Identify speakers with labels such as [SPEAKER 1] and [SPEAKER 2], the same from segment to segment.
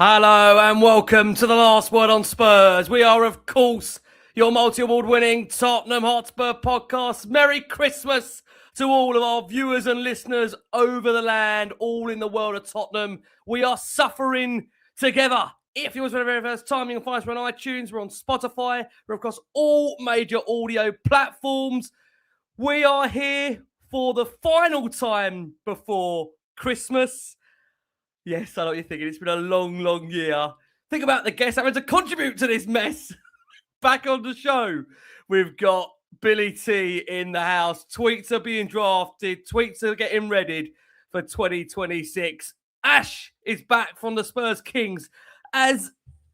[SPEAKER 1] Hello and welcome to the Last Word on Spurs. We are, of course, your multi-award winning Tottenham Hotspur podcast. Merry Christmas to all of our viewers and listeners over the land, all in the world of Tottenham. We are suffering together. If it was for the very first time, you can find us on iTunes. We're on Spotify. We're across all major audio platforms. We are here for the final time before Christmas. Yes, I know what you're thinking. It's been a long, long year. Think about the guests having to contribute to this mess. Back on the show, we've got Billy T in the house. Tweets are being drafted. Tweets are getting readied for 2026. Ash is back from the SpursKings. As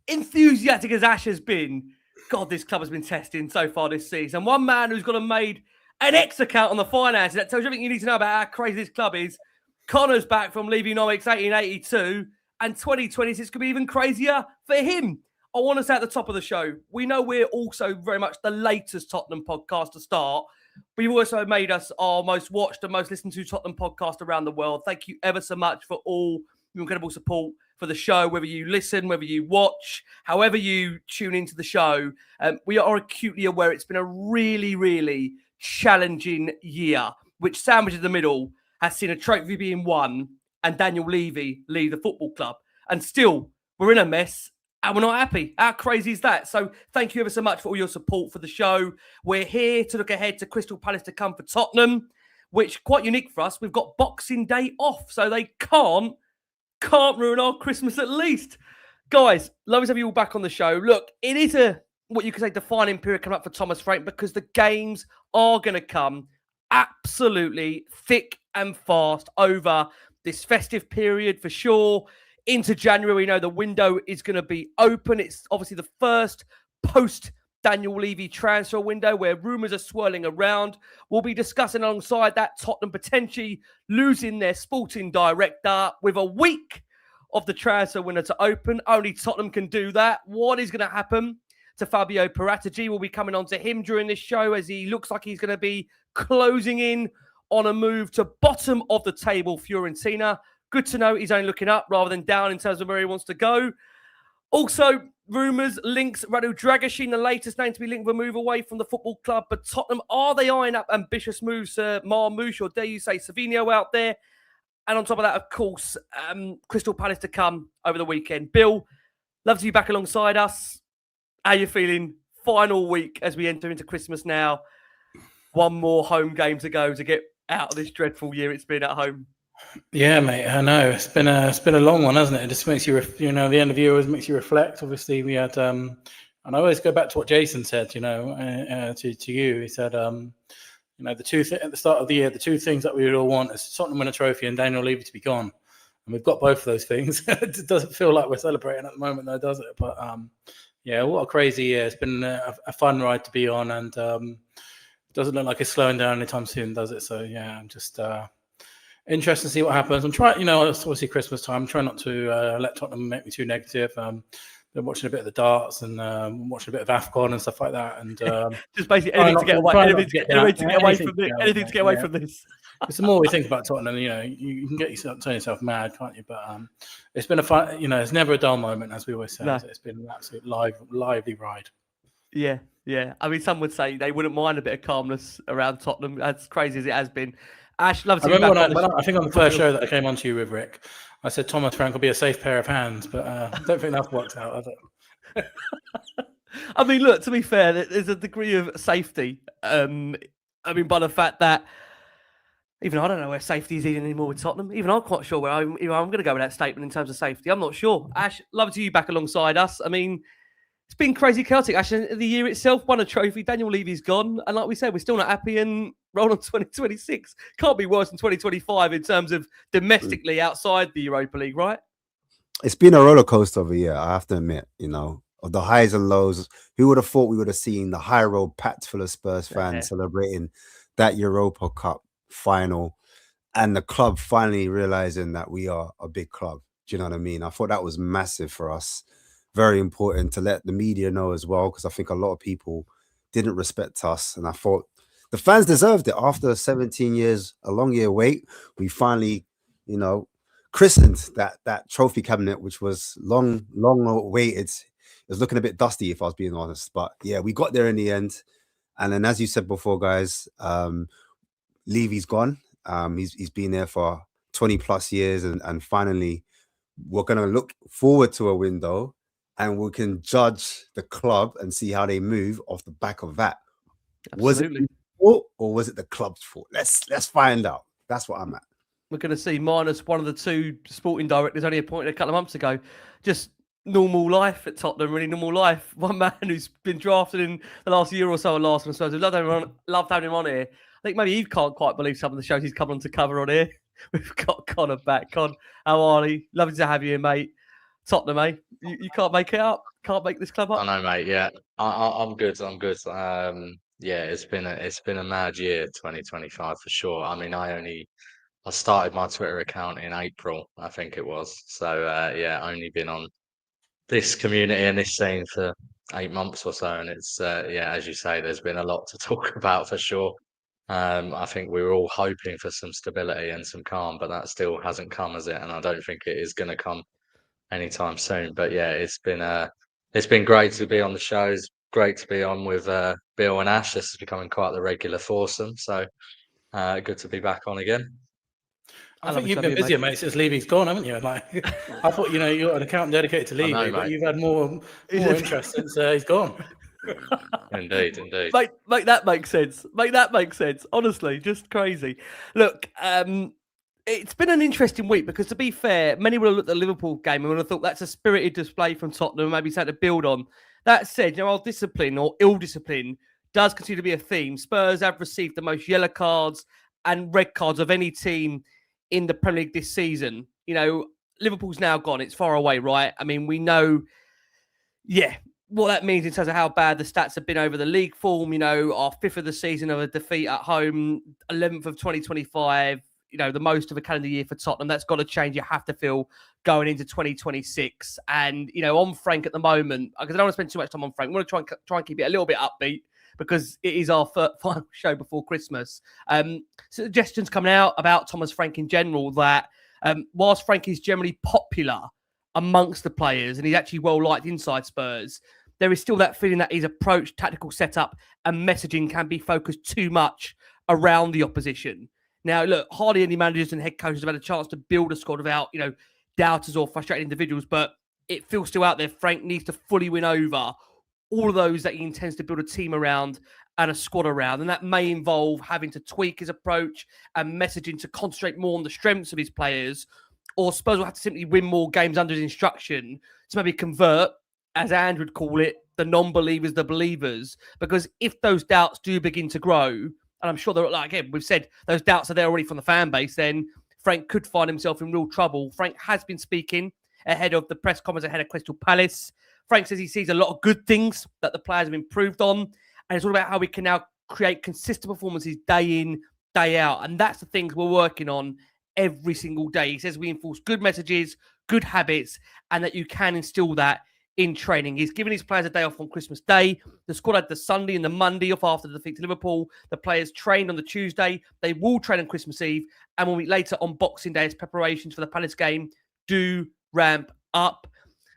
[SPEAKER 1] enthusiastic as Ash has been, God, this club has been testing so far this season. One man who's got made an X account on the finances that tells you everything you need to know about how crazy this club is. Connor's back from leaving Norwich 1882, and 2026 could be even crazier for him. I want to say at the top of the show, we know we're also very much the latest Tottenham podcast to start, but you've also made us our most watched and most listened to Tottenham podcast around the world. Thank you ever so much for all your incredible support for the show, whether you listen, whether you watch, however you tune into the show. We are acutely aware it's been a really, really challenging year, which sandwiched in the middle has seen a trophy being won and Daniel Levy leave the football club. And still, we're in a mess and we're not happy. How crazy is that? So thank you ever so much for all your support for the show. We're here to look ahead to Crystal Palace to come for Tottenham, which quite unique for us. We've got Boxing Day off, so they can't ruin our Christmas at least. Guys, lovely to have you all back on the show. Look, it is what you could say defining period coming up for Thomas Frank because the games are going to come absolutely thick and fast over this festive period for sure. Into January, we know the window is going to be open. It's obviously the first post-Daniel Levy transfer window where rumours are swirling around. We'll be discussing alongside that Tottenham potentially losing their sporting director with a week of the transfer window to open. Only Tottenham can do that. What is going to happen to Fabio Paratici? We'll be coming on to him during this show as he looks like he's going to be closing in on a move to bottom of the table, Fiorentina. Good to know he's only looking up rather than down in terms of where he wants to go. Also, rumours, links, Radu Drăgușin, the latest name to be linked with a move away from the football club. But Tottenham, are they eyeing up ambitious moves to Marmoush or dare you say Savinho out there? And on top of that, of course, Crystal Palace to come over the weekend. Bill, love to be back alongside us. How are you feeling? Final week as we enter into Christmas now. One more home game to go to get out of this dreadful year it's been at home.
[SPEAKER 2] Yeah, mate, I know. It's been a long one, hasn't it? It just makes you, the end of the year always makes you reflect. Obviously, we had, and I always go back to what Jason said, to you. He said, the two at the start of the year, the two things that we would all want is Tottenham win a trophy and Daniel Levy to be gone. And we've got both of those things. It doesn't feel like we're celebrating at the moment, though, does it? But yeah, what a crazy year. It's been a fun ride to be on, and doesn't look like it's slowing down anytime soon, does it? So yeah, I'm just interested to see what happens. I'm trying, it's obviously Christmas time. I'm trying not to let Tottenham make me too negative. Been watching a bit of the darts and watching a bit of AFCON and stuff like that. And
[SPEAKER 1] just basically anything to get away from this.
[SPEAKER 2] Because the more we think about Tottenham, you can turn yourself mad, can't you? But it's been a fun, it's never a dull moment, as we always say. No. It's been an absolute lively ride.
[SPEAKER 1] Yeah. I mean, some would say they wouldn't mind a bit of calmness around Tottenham, as crazy as it has been. Ash, love to be back.
[SPEAKER 2] I think on the first show that I came on to you with Rick, I said Thomas Frank will be a safe pair of hands, but I don't think that's worked out, has it?
[SPEAKER 1] I mean, look, to be fair, there's a degree of safety. By the fact that even I don't know where safety is even anymore with Tottenham. Even I'm quite sure where I'm going to go with that statement in terms of safety. I'm not sure. Ash, love to see you back alongside us. I mean, it's been crazy chaotic. Actually, the year itself won a trophy. Daniel Levy's gone. And like we said, we're still not happy and roll on 2026. Can't be worse than 2025 in terms of domestically outside the Europa League, right?
[SPEAKER 3] It's been a roller coaster of a year, I have to admit, of the highs and lows. Who would have thought we would have seen the high road packed full of Spurs fans celebrating that Europa Cup final and the club finally realizing that we are a big club. Do you know what I mean? I thought that was massive for us. Very important to let the media know as well, because I think a lot of people didn't respect us. And I thought the fans deserved it. After 17 years, a long year wait, we finally, christened that trophy cabinet, which was long awaited. It was looking a bit dusty, if I was being honest. But yeah, we got there in the end. And then, as you said before, guys, Levy's gone. He's been there for 20 plus years, and finally, we're gonna look forward to a window, and we can judge the club and see how they move off the back of that.
[SPEAKER 1] Absolutely.
[SPEAKER 3] Was it fault or was it the club's fault? Let's find out. That's what I'm at.
[SPEAKER 1] We're going to see minus one of the two sporting directors only appointed a couple of months ago. Just normal life at Tottenham, really normal life. One man who's been drafted in the last year or so at last, and so we've loved having him on here. I think maybe you can't quite believe some of the shows he's come on to cover on here. We've got Connor back. Con, how are you? Lovely to have you here, mate. Tottenham, eh? You can't make it up? Can't make this club up?
[SPEAKER 4] I know, mate. Yeah, I'm good. I'm good. Yeah, it's been a mad year, 2025 for sure. I mean, I started my Twitter account in April, I think it was. So yeah, only been on this community and this scene for 8 months or so, and it's yeah, as you say, there's been a lot to talk about for sure. I think we were all hoping for some stability and some calm, but that still hasn't come, has it? And I don't think it is going to come anytime soon. But yeah, it's been great to be on the shows. Great to be on with Bill and Ash. This is becoming quite the regular foursome. So good to be back on again.
[SPEAKER 2] I think you've been busier, mate, since Levy's gone, haven't you? Like, I thought, you got an account dedicated to Levy, but you've had more interest since he's gone.
[SPEAKER 4] Indeed.
[SPEAKER 1] Make that make sense. Make that make sense. Honestly, just crazy. Look, it's been an interesting week because, to be fair, many would have looked at the Liverpool game and would have thought that's a spirited display from Tottenham, maybe something to build on. That said, our discipline or ill discipline does continue to be a theme. Spurs have received the most yellow cards and red cards of any team in the Premier League this season. Liverpool's now gone. It's far away, right? I mean, we know, what that means in terms of how bad the stats have been over the league form. Our 5th of the season of a defeat at home, 11th of 2025, the most of a calendar year for Tottenham. That's got to change. You have to feel going into 2026. And, on Frank at the moment, because I don't want to spend too much time on Frank, I want to try and keep it a little bit upbeat because it is our final show before Christmas. Suggestions coming out about Thomas Frank in general that whilst Frank is generally popular amongst the players and he's actually well liked inside Spurs, there is still that feeling that his approach, tactical setup and messaging can be focused too much around the opposition. Now, look, hardly any managers and head coaches have had a chance to build a squad without, doubters or frustrated individuals, but it feels still out there. Frank needs to fully win over all of those that he intends to build a team around and a squad around. And that may involve having to tweak his approach and messaging to concentrate more on the strengths of his players, or Spurs will have to simply win more games under his instruction to maybe convert, as Andrew would call it, the non-believers, the believers. Because if those doubts do begin to grow, and I'm sure they're, like again, we've said those doubts are there already from the fan base, then Frank could find himself in real trouble. Frank has been speaking ahead of the press conference ahead of Crystal Palace. Frank says he sees a lot of good things that the players have improved on. And it's all about how we can now create consistent performances day in, day out. And that's the things we're working on every single day. He says we enforce good messages, good habits, and that you can instill that in training. He's given his players a day off on Christmas Day. The squad had the Sunday and the Monday off after the defeat to Liverpool. The players trained on the Tuesday. They will train on Christmas Eve. And 1 week later on Boxing Day as preparations for the Palace game do ramp up.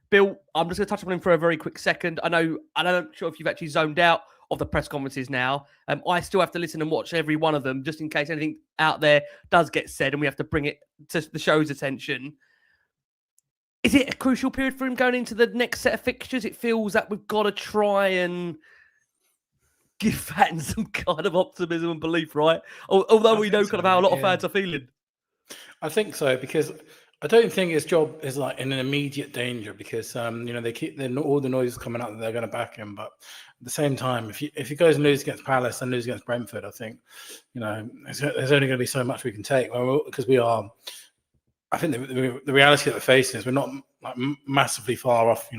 [SPEAKER 1] Bill, I'm just going to touch on him for a very quick second. I'm not sure if you've actually zoned out of the press conferences now. I still have to listen and watch every one of them just in case anything out there does get said and we have to bring it to the show's attention. Is it a crucial period for him going into the next set of fixtures? It feels that we've got to try and give fans some kind of optimism and belief, right? Although we know kind of how a lot of fans are feeling.
[SPEAKER 2] I think so, because I don't think his job is like in an immediate danger because they keep all the noise coming out that they're going to back him. But at the same time, if he goes and loses against Palace and loses against Brentford, I think there's only going to be so much we can take because we are. I think the reality that we're facing is we're not like massively far off,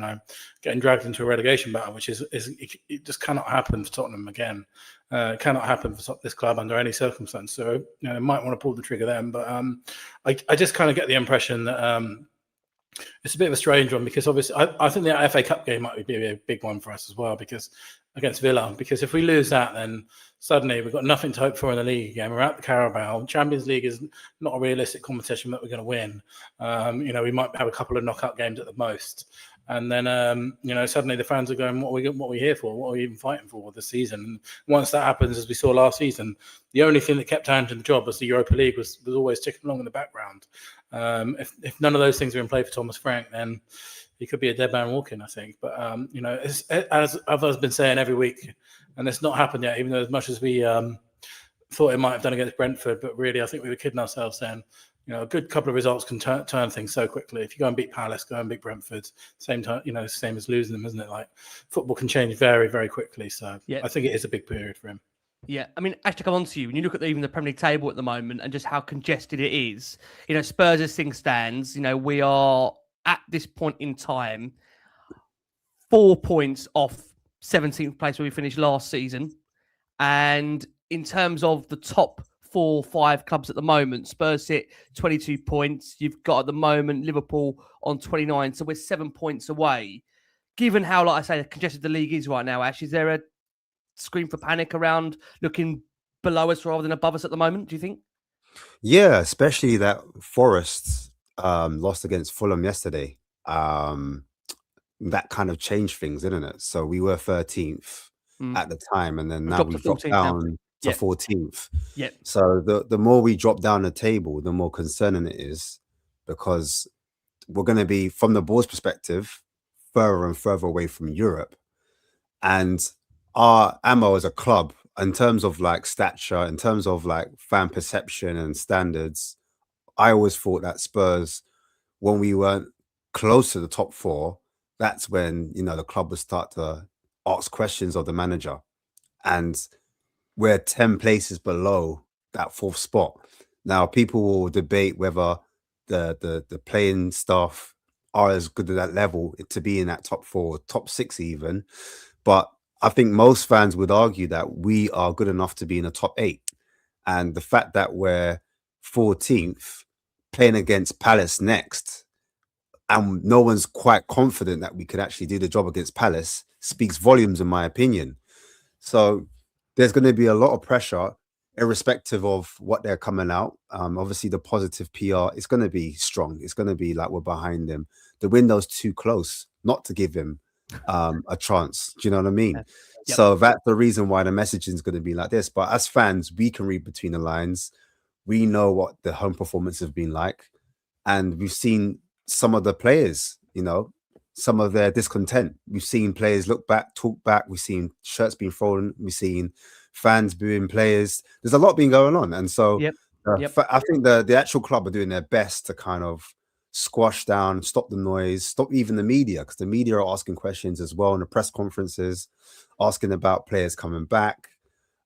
[SPEAKER 2] getting dragged into a relegation battle, which it just cannot happen for Tottenham again. It cannot happen for this club under any circumstance. So they might want to pull the trigger then, but I just kind of get the impression that It's a bit of a strange one because obviously I think the FA Cup game might be a big one for us as well because against Villa. Because if we lose that, then suddenly we've got nothing to hope for in the league again. We're out the Carabao. Champions League is not a realistic competition that we're going to win. We might have a couple of knockout games at the most. And then, suddenly the fans are going, what are we here for? What are we even fighting for this season? And once that happens, as we saw last season, the only thing that kept Townsend in the job was the Europa League was always ticking along in the background. If none of those things are in play for Thomas Frank, then he could be a dead man walking, I think. But, as I've been saying every week, and it's not happened yet, even though as much as we thought it might have done against Brentford, but really I think we were kidding ourselves then. A good couple of results can turn things so quickly. If you go and beat Palace, go and beat Brentford, same time, same as losing them, isn't it? Like football can change very, very quickly. So yeah. I think it is a big period for him.
[SPEAKER 1] Yeah, I mean, Ash, to come on to you, when you look at even the Premier League table at the moment and just how congested it is, Spurs as things stands, we are at this point in time 4 points off 17th place where we finished last season. And in terms of the top 4-5 clubs at the moment, Spurs sit 22 points. You've got at the moment Liverpool on 29, so we're 7 points away. Given how, like I say, congested the league is right now, Ash, is there a scream for panic around looking below us rather than above us at the moment, do you think?
[SPEAKER 3] Yeah, especially that Forest lost against Fulham yesterday. That kind of changed things, didn't it? So we were 13th at the time, and then now we've dropped down to 14th.
[SPEAKER 1] Yep.
[SPEAKER 3] So the more we drop down the table, the more concerning it is, because we're going to be, from the board's perspective, further and further away from Europe. And our ammo as a club, in terms of like stature, in terms of like fan perception and standards, I always thought that Spurs, when we weren't close to the top 4, that's when, the club would start to ask questions of the manager. And we're 10 places below that 4th spot. Now, people will debate whether the playing staff are as good at that level to be in that top 4, top 6 even. But I think most fans would argue that we are good enough to be in the top 8. And the fact that we're 14th, playing against Palace next, and no one's quite confident that we could actually do the job against Palace, speaks volumes, in my opinion. So there's going to be a lot of pressure, irrespective of what they're coming out. Obviously, the positive PR is going to be strong. It's going to be like we're behind him. The window's too close not to give him a chance. Do you know what I mean? Yep. So that's the reason why the messaging is going to be like this. But as fans, we can read between the lines. We know what the home performance have been like. And we've seen some of the players, some of their discontent. We've seen players look back, talk back. We've seen shirts being thrown. We've seen fans booing players. There's a lot being going on. And so I think the actual club are doing their best to kind of squash down, stop the noise, stop even the media, because the media are asking questions as well in the press conferences, asking about players coming back,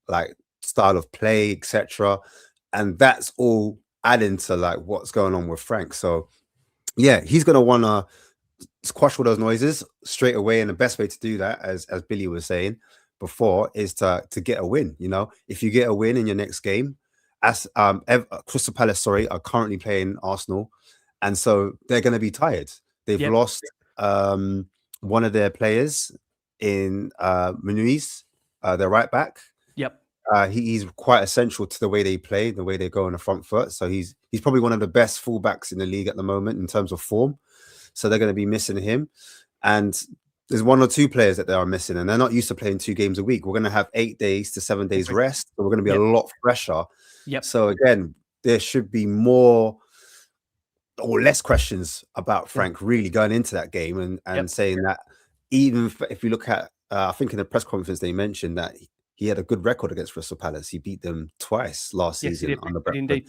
[SPEAKER 3] like style of play, etc. And that's all adding to like what's going on with Frank. So yeah, he's going to want to squash all those noises straight away. And the best way to do that, as Billy was saying before, is to get a win. If you get a win in your next game, as Crystal Palace, are currently playing Arsenal. And so they're going to be tired. They've lost one of their players in Min-hyeok, their right back.
[SPEAKER 1] Yep.
[SPEAKER 3] He's quite essential to the way they play, the way they go on the front foot. So he's probably one of the best fullbacks in the league at the moment in terms of form. So they're going to be missing him. And there's 1 or 2 players that they are missing, and they're not used to playing 2 games a week. We're going to have 8 days to 7 days rest. So we're going to be a lot fresher.
[SPEAKER 1] Yep.
[SPEAKER 3] So again, there should be more or less questions about Frank really going into that game and saying that even if you look at, I think in the press conference, they mentioned that he had a good record against Crystal Palace. He beat them twice last season on the Brentford.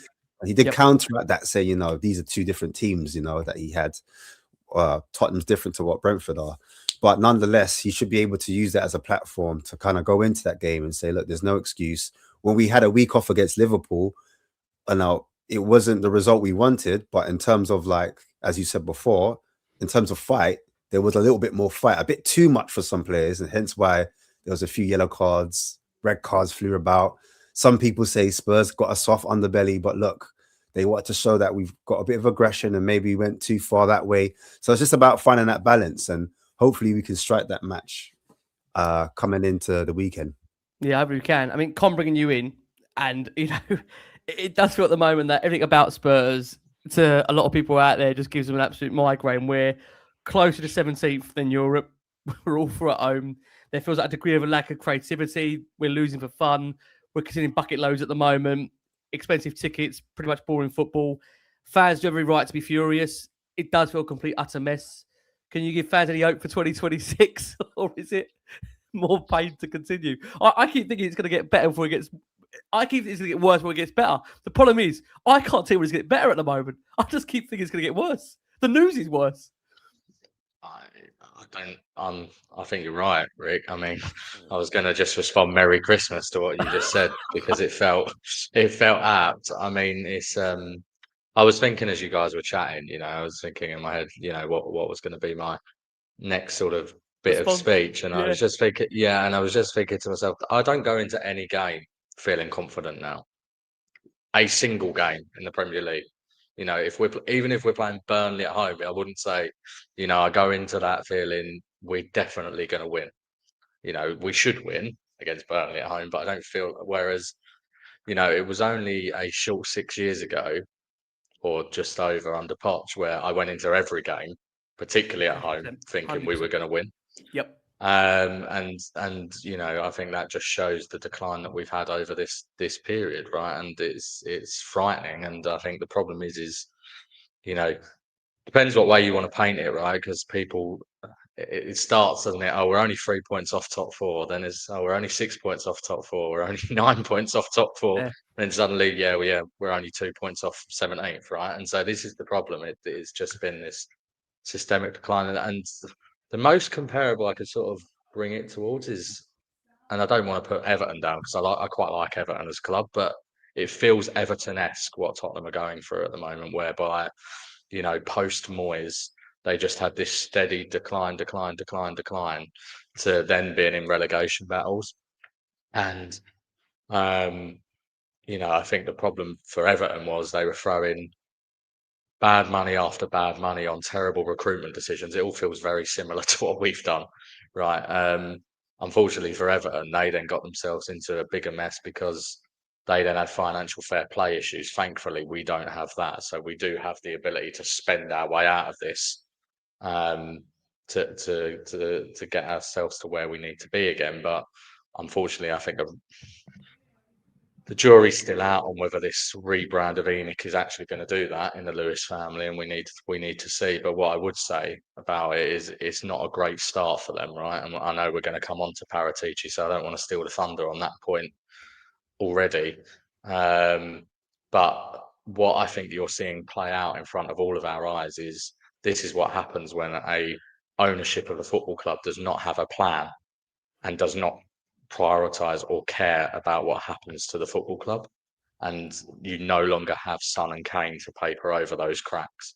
[SPEAKER 3] He did counteract that, say, these are 2 different teams, that he had. Tottenham's different to what Brentford are. But nonetheless, he should be able to use that as a platform to kind of go into that game and say, look, there's no excuse. When we had a week off against Liverpool, and now it wasn't the result we wanted, but in terms of, like, as you said before, in terms of fight, there was a little bit more fight, a bit too much for some players, and hence why there was a few yellow cards, red cards flew about. Some people say Spurs got a soft underbelly, but look, They want to show that we've got a bit of aggression and maybe went too far that way. So it's just about finding that balance, and hopefully we can strike that match coming into the weekend.
[SPEAKER 1] Yeah, I hope we can. I mean, Con bringing you in, and it does feel at the moment that everything about Spurs to a lot of people out there just gives them an absolute migraine. We're closer to 17th than Europe. We're all for at home. There feels like a degree of a lack of creativity. We're losing for fun. We're considering bucket loads at the moment. Expensive tickets, pretty much boring football. Fans do have every right to be furious. It does feel a complete utter mess. Can you give fans any hope for 2026, or is it more pain to continue? I keep thinking it's going to get better before it gets. I keep thinking it's going to get worse before it gets better. The problem is, I can't tell when it's going to get better at the moment. I just keep thinking it's going to get worse. The news is worse.
[SPEAKER 4] I think you're right, Rick. I mean, I was going to just respond "Merry Christmas" to what you just said because it felt apt. I mean, it's I was thinking as you guys were chatting, I was thinking in my head, what was going to be my next sort of bit of speech, and I was just thinking, and I was just thinking to myself, I don't go into any game feeling confident now. A single game in the Premier League. Even if we're playing Burnley at home, I wouldn't say, I go into that feeling we're definitely going to win. We should win against Burnley at home, but I don't feel. Whereas, it was only a short 6 years ago, or just over under Poch, where I went into every game, particularly at home, thinking 100%. We were going to win.
[SPEAKER 1] Yep.
[SPEAKER 4] And I think that just shows the decline that we've had over this period, right? And it's frightening. And I think the problem is depends what way you want to paint it, right? Because people, it starts, doesn't it? Oh, we're only 3 points off top four. Then we're only 6 points off top four. We're only 9 points off top four. Yeah. And then suddenly, we're only 2 points off 17th, right? And so this is the problem. It's just been this systemic decline, and the most comparable I could sort of bring it towards is, and I don't want to put Everton down because I quite like Everton as a club, but it feels Everton-esque what Tottenham are going through at the moment, whereby, post Moyes, they just had this steady decline to then being in relegation battles. And, I think the problem for Everton was they were throwing bad money after bad money on terrible recruitment decisions. It all feels very similar to what we've done, right? Unfortunately for Everton, they then got themselves into a bigger mess because they then had financial fair play issues. Thankfully, we don't have that, so we do have the ability to spend our way out of this to get ourselves to where we need to be again. But unfortunately, I think the jury's still out on whether this rebrand of ENIC is actually going to do that in the Lewis family, and we need to see. But what I would say about it is it's not a great start for them, right? And I know we're going to come on to Paratici, so I don't want to steal the thunder on that point already. But what I think you're seeing play out in front of all of our eyes is this is what happens when a ownership of a football club does not have a plan and does not prioritize or care about what happens to the football club, and you no longer have Son and Kane to paper over those cracks.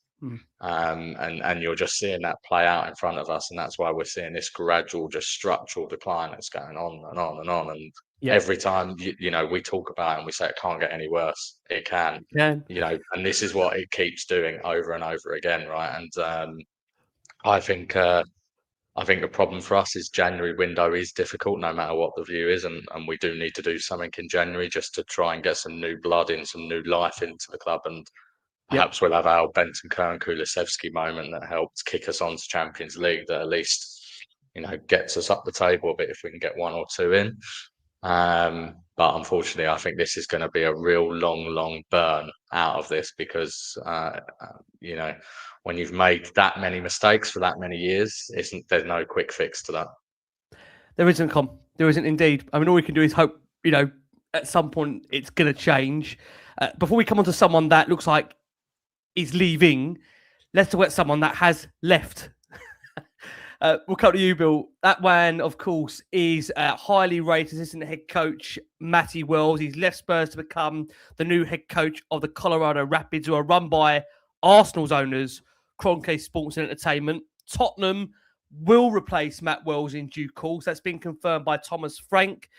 [SPEAKER 4] And you're just seeing that play out in front of us, and that's why we're seeing this gradual, just structural decline that's going on and on and on. And every time we talk about it and we say it can't get any worse, it can. And this is what it keeps doing over and over again, right? And I think the problem for us is January window is difficult no matter what the view is, and we do need to do something in January just to try and get some new blood in, some new life into the club, and perhaps we'll have our Benton Kulisevsky moment that helps kick us on to Champions League, that at least gets us up the table a bit if we can get one or two in. But unfortunately, I think this is going to be a real long burn out of this because when you've made that many mistakes for that many years, there's no quick fix to that.
[SPEAKER 1] There isn't, Com. There isn't indeed. I mean, all we can do is hope, at some point it's going to change. Before we come on to someone that looks like is leaving, let's talk about someone that has left. We'll come to you, Bill. That one, of course, is highly rated assistant head coach Matty Wells. He's left Spurs to become the new head coach of the Colorado Rapids, who are run by Arsenal's owners, Kroenke Sports and Entertainment. Tottenham will replace Matt Wells in due course. That's been confirmed by Thomas Frank,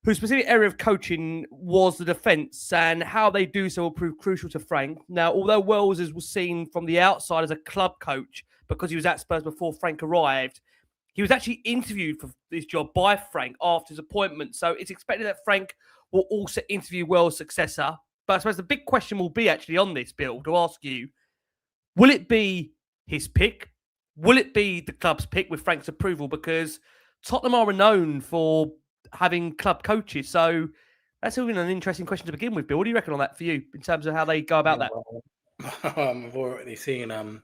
[SPEAKER 1] whose specific area of coaching was the defence, and how they do so will prove crucial to Frank. Now, although Wells was seen from the outside as a club coach because he was at Spurs before Frank arrived, he was actually interviewed for this job by Frank after his appointment. So it's expected that Frank will also interview Wells' successor. But I suppose the big question will be actually on this, Bill, to ask you, will it be his pick? Will it be the club's pick with Frank's approval? Because Tottenham are renowned for having club coaches. So that's even an interesting question to begin with, Bill. What do you reckon on that for you in terms of how they go about that?
[SPEAKER 2] I've already seen a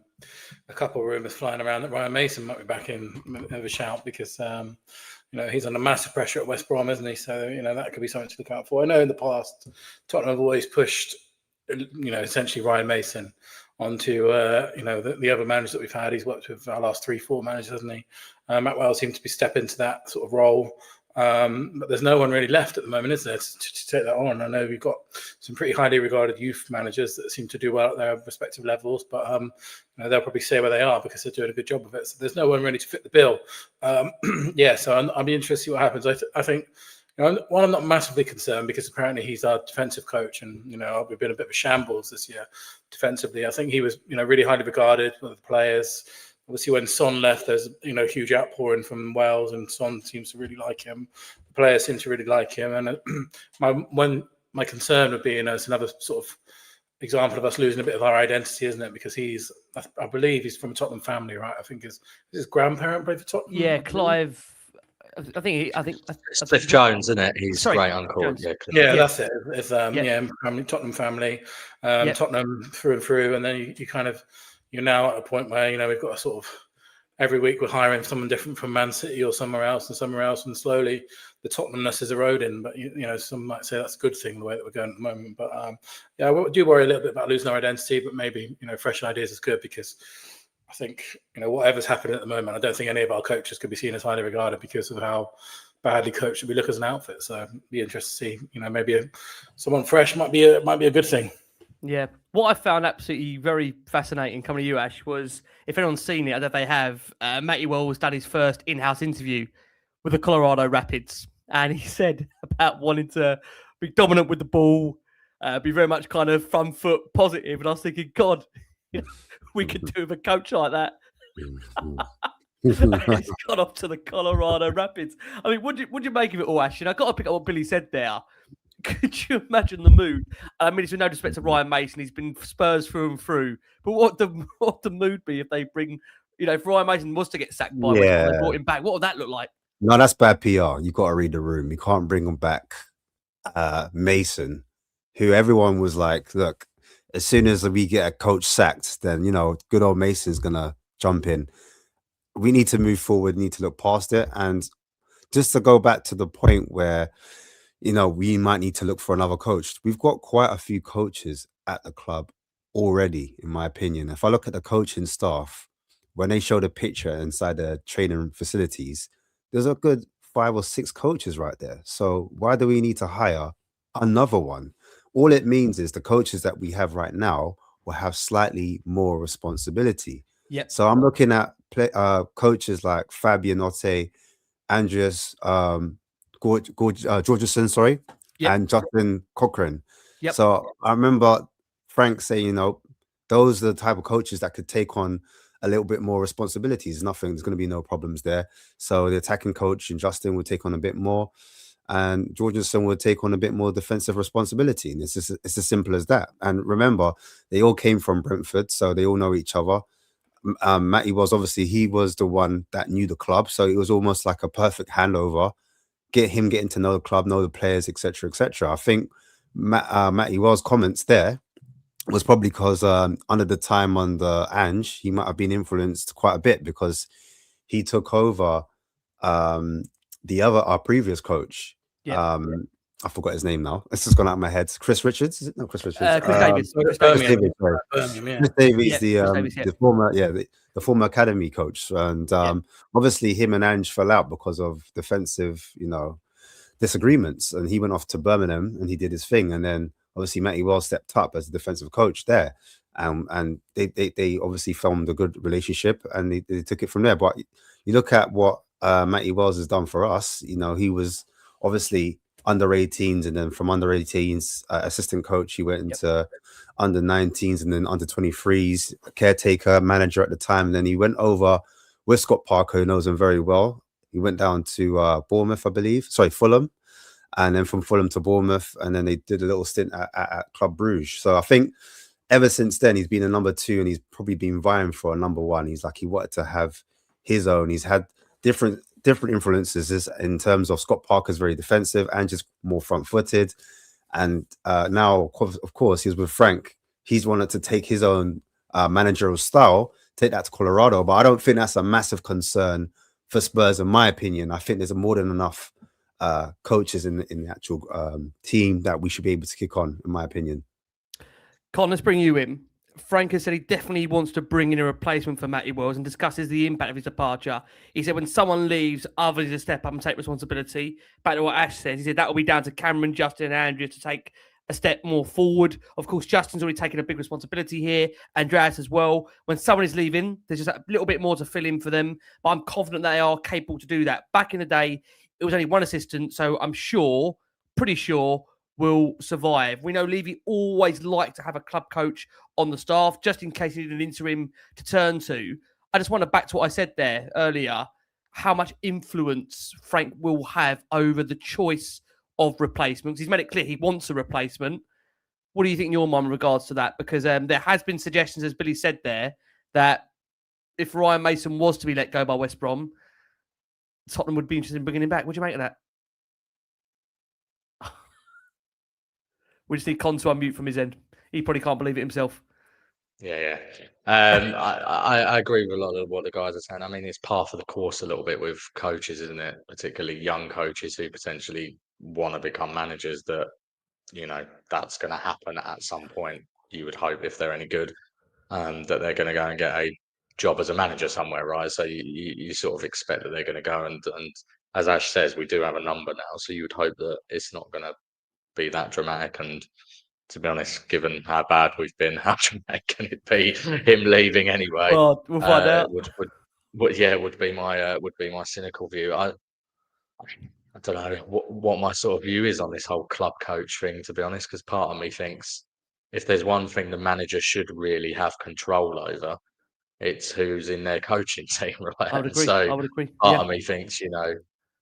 [SPEAKER 2] couple of rumours flying around that Ryan Mason might be back in of a shout because, he's under massive pressure at West Brom, isn't he? So, that could be something to look out for. I know in the past, Tottenham have always pushed, essentially Ryan Mason onto, the other managers that we've had. He's worked with our last 3-4 managers, hasn't he? Matt Wells seems to be stepping into that sort of role. But there's no one really left at the moment, is there, to take that on? I know we've got some pretty highly regarded youth managers that seem to do well at their respective levels, but they'll probably stay where they are because they're doing a good job of it. So there's no one really to fit the bill. So I'll be interested to see what happens. I think, I'm not massively concerned because apparently he's our defensive coach, and we've been a bit of a shambles this year defensively. I think he was really highly regarded with the players. Obviously, when Son left, there's huge outpouring from Wales, and Son seems to really like him. The players seem to really like him, and my concern would be, it's another sort of example of us losing a bit of our identity, isn't it? Because I believe he's from a Tottenham family, right? I think his grandparent played for Tottenham.
[SPEAKER 1] Yeah, Clive. I think
[SPEAKER 4] Cliff Jones, isn't it? He's great uncle.
[SPEAKER 2] Yeah, that's it. It's Tottenham family, Tottenham through and through, and then you kind of. You're now at a point where, we've got a sort of every week we're hiring someone different from Man City or somewhere else, and slowly the Tottenhamness is eroding. But, some might say that's a good thing, the way that we're going at the moment. But, I do worry a little bit about losing our identity, but maybe, fresh ideas is good because I think, whatever's happening at the moment, I don't think any of our coaches could be seen as highly regarded because of how badly coached we look as an outfit. So it'd be interesting to see, maybe someone fresh might be a good thing.
[SPEAKER 1] Yeah. What I found absolutely very fascinating coming to you, Ash, was, if anyone's seen it, I don't know if they have, Matty Wells done his first in-house interview with the Colorado Rapids. And he said about wanting to be dominant with the ball, be very much kind of front foot positive. And I was thinking, God, we could do with a coach like that. He's gone off to the Colorado Rapids. I mean, what do you make of it all, Ash? I got to pick up what Billy said there. Could you imagine the mood? I mean, it's with no disrespect to Ryan Mason, he's been Spurs through and through. But what the mood be if they bring, if Ryan Mason was to get sacked by West, they brought him back? What would that look like?
[SPEAKER 3] No, that's bad PR. You've got to read the room. You can't bring him back. Mason, who everyone was like, look, as soon as we get a coach sacked, then good old Mason's gonna jump in. We need to move forward. Need to look past it, and just to go back to the point where. We might need to look for another coach. We've got quite a few coaches at the club already, in my opinion. If I look at the coaching staff, when they show the picture inside the training facilities, there's a good 5 or 6 coaches right there. So why do we need to hire another one? All it means is the coaches that we have right now will have slightly more responsibility.
[SPEAKER 1] Yep.
[SPEAKER 3] So I'm looking at coaches like Fabian Otte, Andreas Georgeson, and Justin Cochran.
[SPEAKER 1] Yep.
[SPEAKER 3] So I remember Frank saying, those are the type of coaches that could take on a little bit more responsibilities. There's going to be no problems there. So the attacking coach and Justin will take on a bit more, and Georgeson will take on a bit more defensive responsibility. And it's as simple as that. And remember, they all came from Brentford, so they all know each other. Matty was he was the one that knew the club, so it was almost like a perfect handover. Getting to know the club, know the players, etc., etc. I think Matty Wells' comments there was probably because under the time under Ange, he might have been influenced quite a bit because he took over our previous coach.
[SPEAKER 1] Yeah.
[SPEAKER 3] I forgot his name now. It's just gone out of my head. Chris Richards, is it? No, Chris Richards.
[SPEAKER 1] Chris Davies.
[SPEAKER 3] Chris Davies, the former academy coach, and obviously him and Ange fell out because of defensive, disagreements, and he went off to Birmingham and he did his thing, and then obviously Matty Wells stepped up as the defensive coach there, and they obviously formed a good relationship, and they took it from there. But you look at what Matty Wells has done for us. He was obviously under 18s, and then from under 18s, assistant coach, he went into under 19s and then under 23s, caretaker manager at the time. And then he went over with Scott Parker, who knows him very well. He went down to Bournemouth, I believe. Sorry, Fulham. And then from Fulham to Bournemouth. And then they did a little stint at Club Brugge. So I think ever since then, he's been a number 2 and he's probably been vying for a number 1. He's like, he wanted to have his own. He's had different influences in terms of Scott Parker's very defensive and just more front-footed. And now, of course, he's with Frank. He's wanted to take his own managerial style, take that to Colorado. But I don't think that's a massive concern for Spurs, in my opinion. I think there's more than enough coaches in the actual team that we should be able to kick on, in my opinion.
[SPEAKER 1] Con, let's bring you in. Frank has said he definitely wants to bring in a replacement for Matty Wells and discusses the impact of his departure. He said when someone leaves, others need to step up and take responsibility. Back to what Ash said, he said that will be down to Cameron, Justin and Andrea to take a step more forward. Of course, Justin's already taken a big responsibility here. Andreas as well. When someone is leaving, there's just a little bit more to fill in for them. But I'm confident they are capable to do that. Back in the day, it was only one assistant, so I'm pretty sure, will survive. We know Levy always liked to have a club coach on the staff, just in case he needed an interim to turn to. I just want to back to what I said there earlier, how much influence Frank will have over the choice of replacements. He's made it clear he wants a replacement. What do you think in your mind in regards to that? Because there has been suggestions, as Billy said there, that if Ryan Mason was to be let go by West Brom, Tottenham would be interested in bringing him back. What do you make of that? We just need Con to unmute from his end. He probably can't believe it himself.
[SPEAKER 4] Yeah. I agree with a lot of what the guys are saying. I mean, it's par for the course a little bit with coaches, isn't it? Particularly young coaches who potentially want to become managers, that, you know, that's going to happen at some point. You would hope, if they're any good, that they're going to go and get a job as a manager somewhere, right? So you sort of expect that they're going to go and as Ash says, we do have a number now, so you would hope that it's not going to be that dramatic. And to be honest, given how bad we've been, how dramatic can it be him leaving anyway?
[SPEAKER 1] Well, we'll find out.
[SPEAKER 4] Would be my cynical view. I don't know what my sort of view is on this whole club coach thing, to be honest, because part of me thinks if there's one thing the manager should really have control over, it's who's in their coaching team, right?
[SPEAKER 1] I would agree.
[SPEAKER 4] Part of me thinks, you know,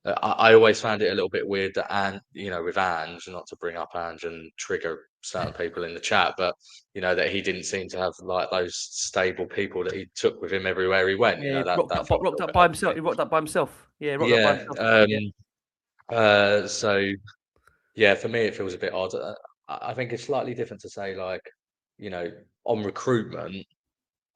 [SPEAKER 4] I always found it a little bit weird that with Ange, not to bring up Ange and trigger certain people in the chat, but that he didn't seem to have like those stable people that he took with him everywhere he went.
[SPEAKER 1] Yeah, rocked up by himself. He rocked up by himself. Yeah, rocked up by himself.
[SPEAKER 4] So yeah, for me it feels a bit odd. I think it's slightly different to say, like, on recruitment,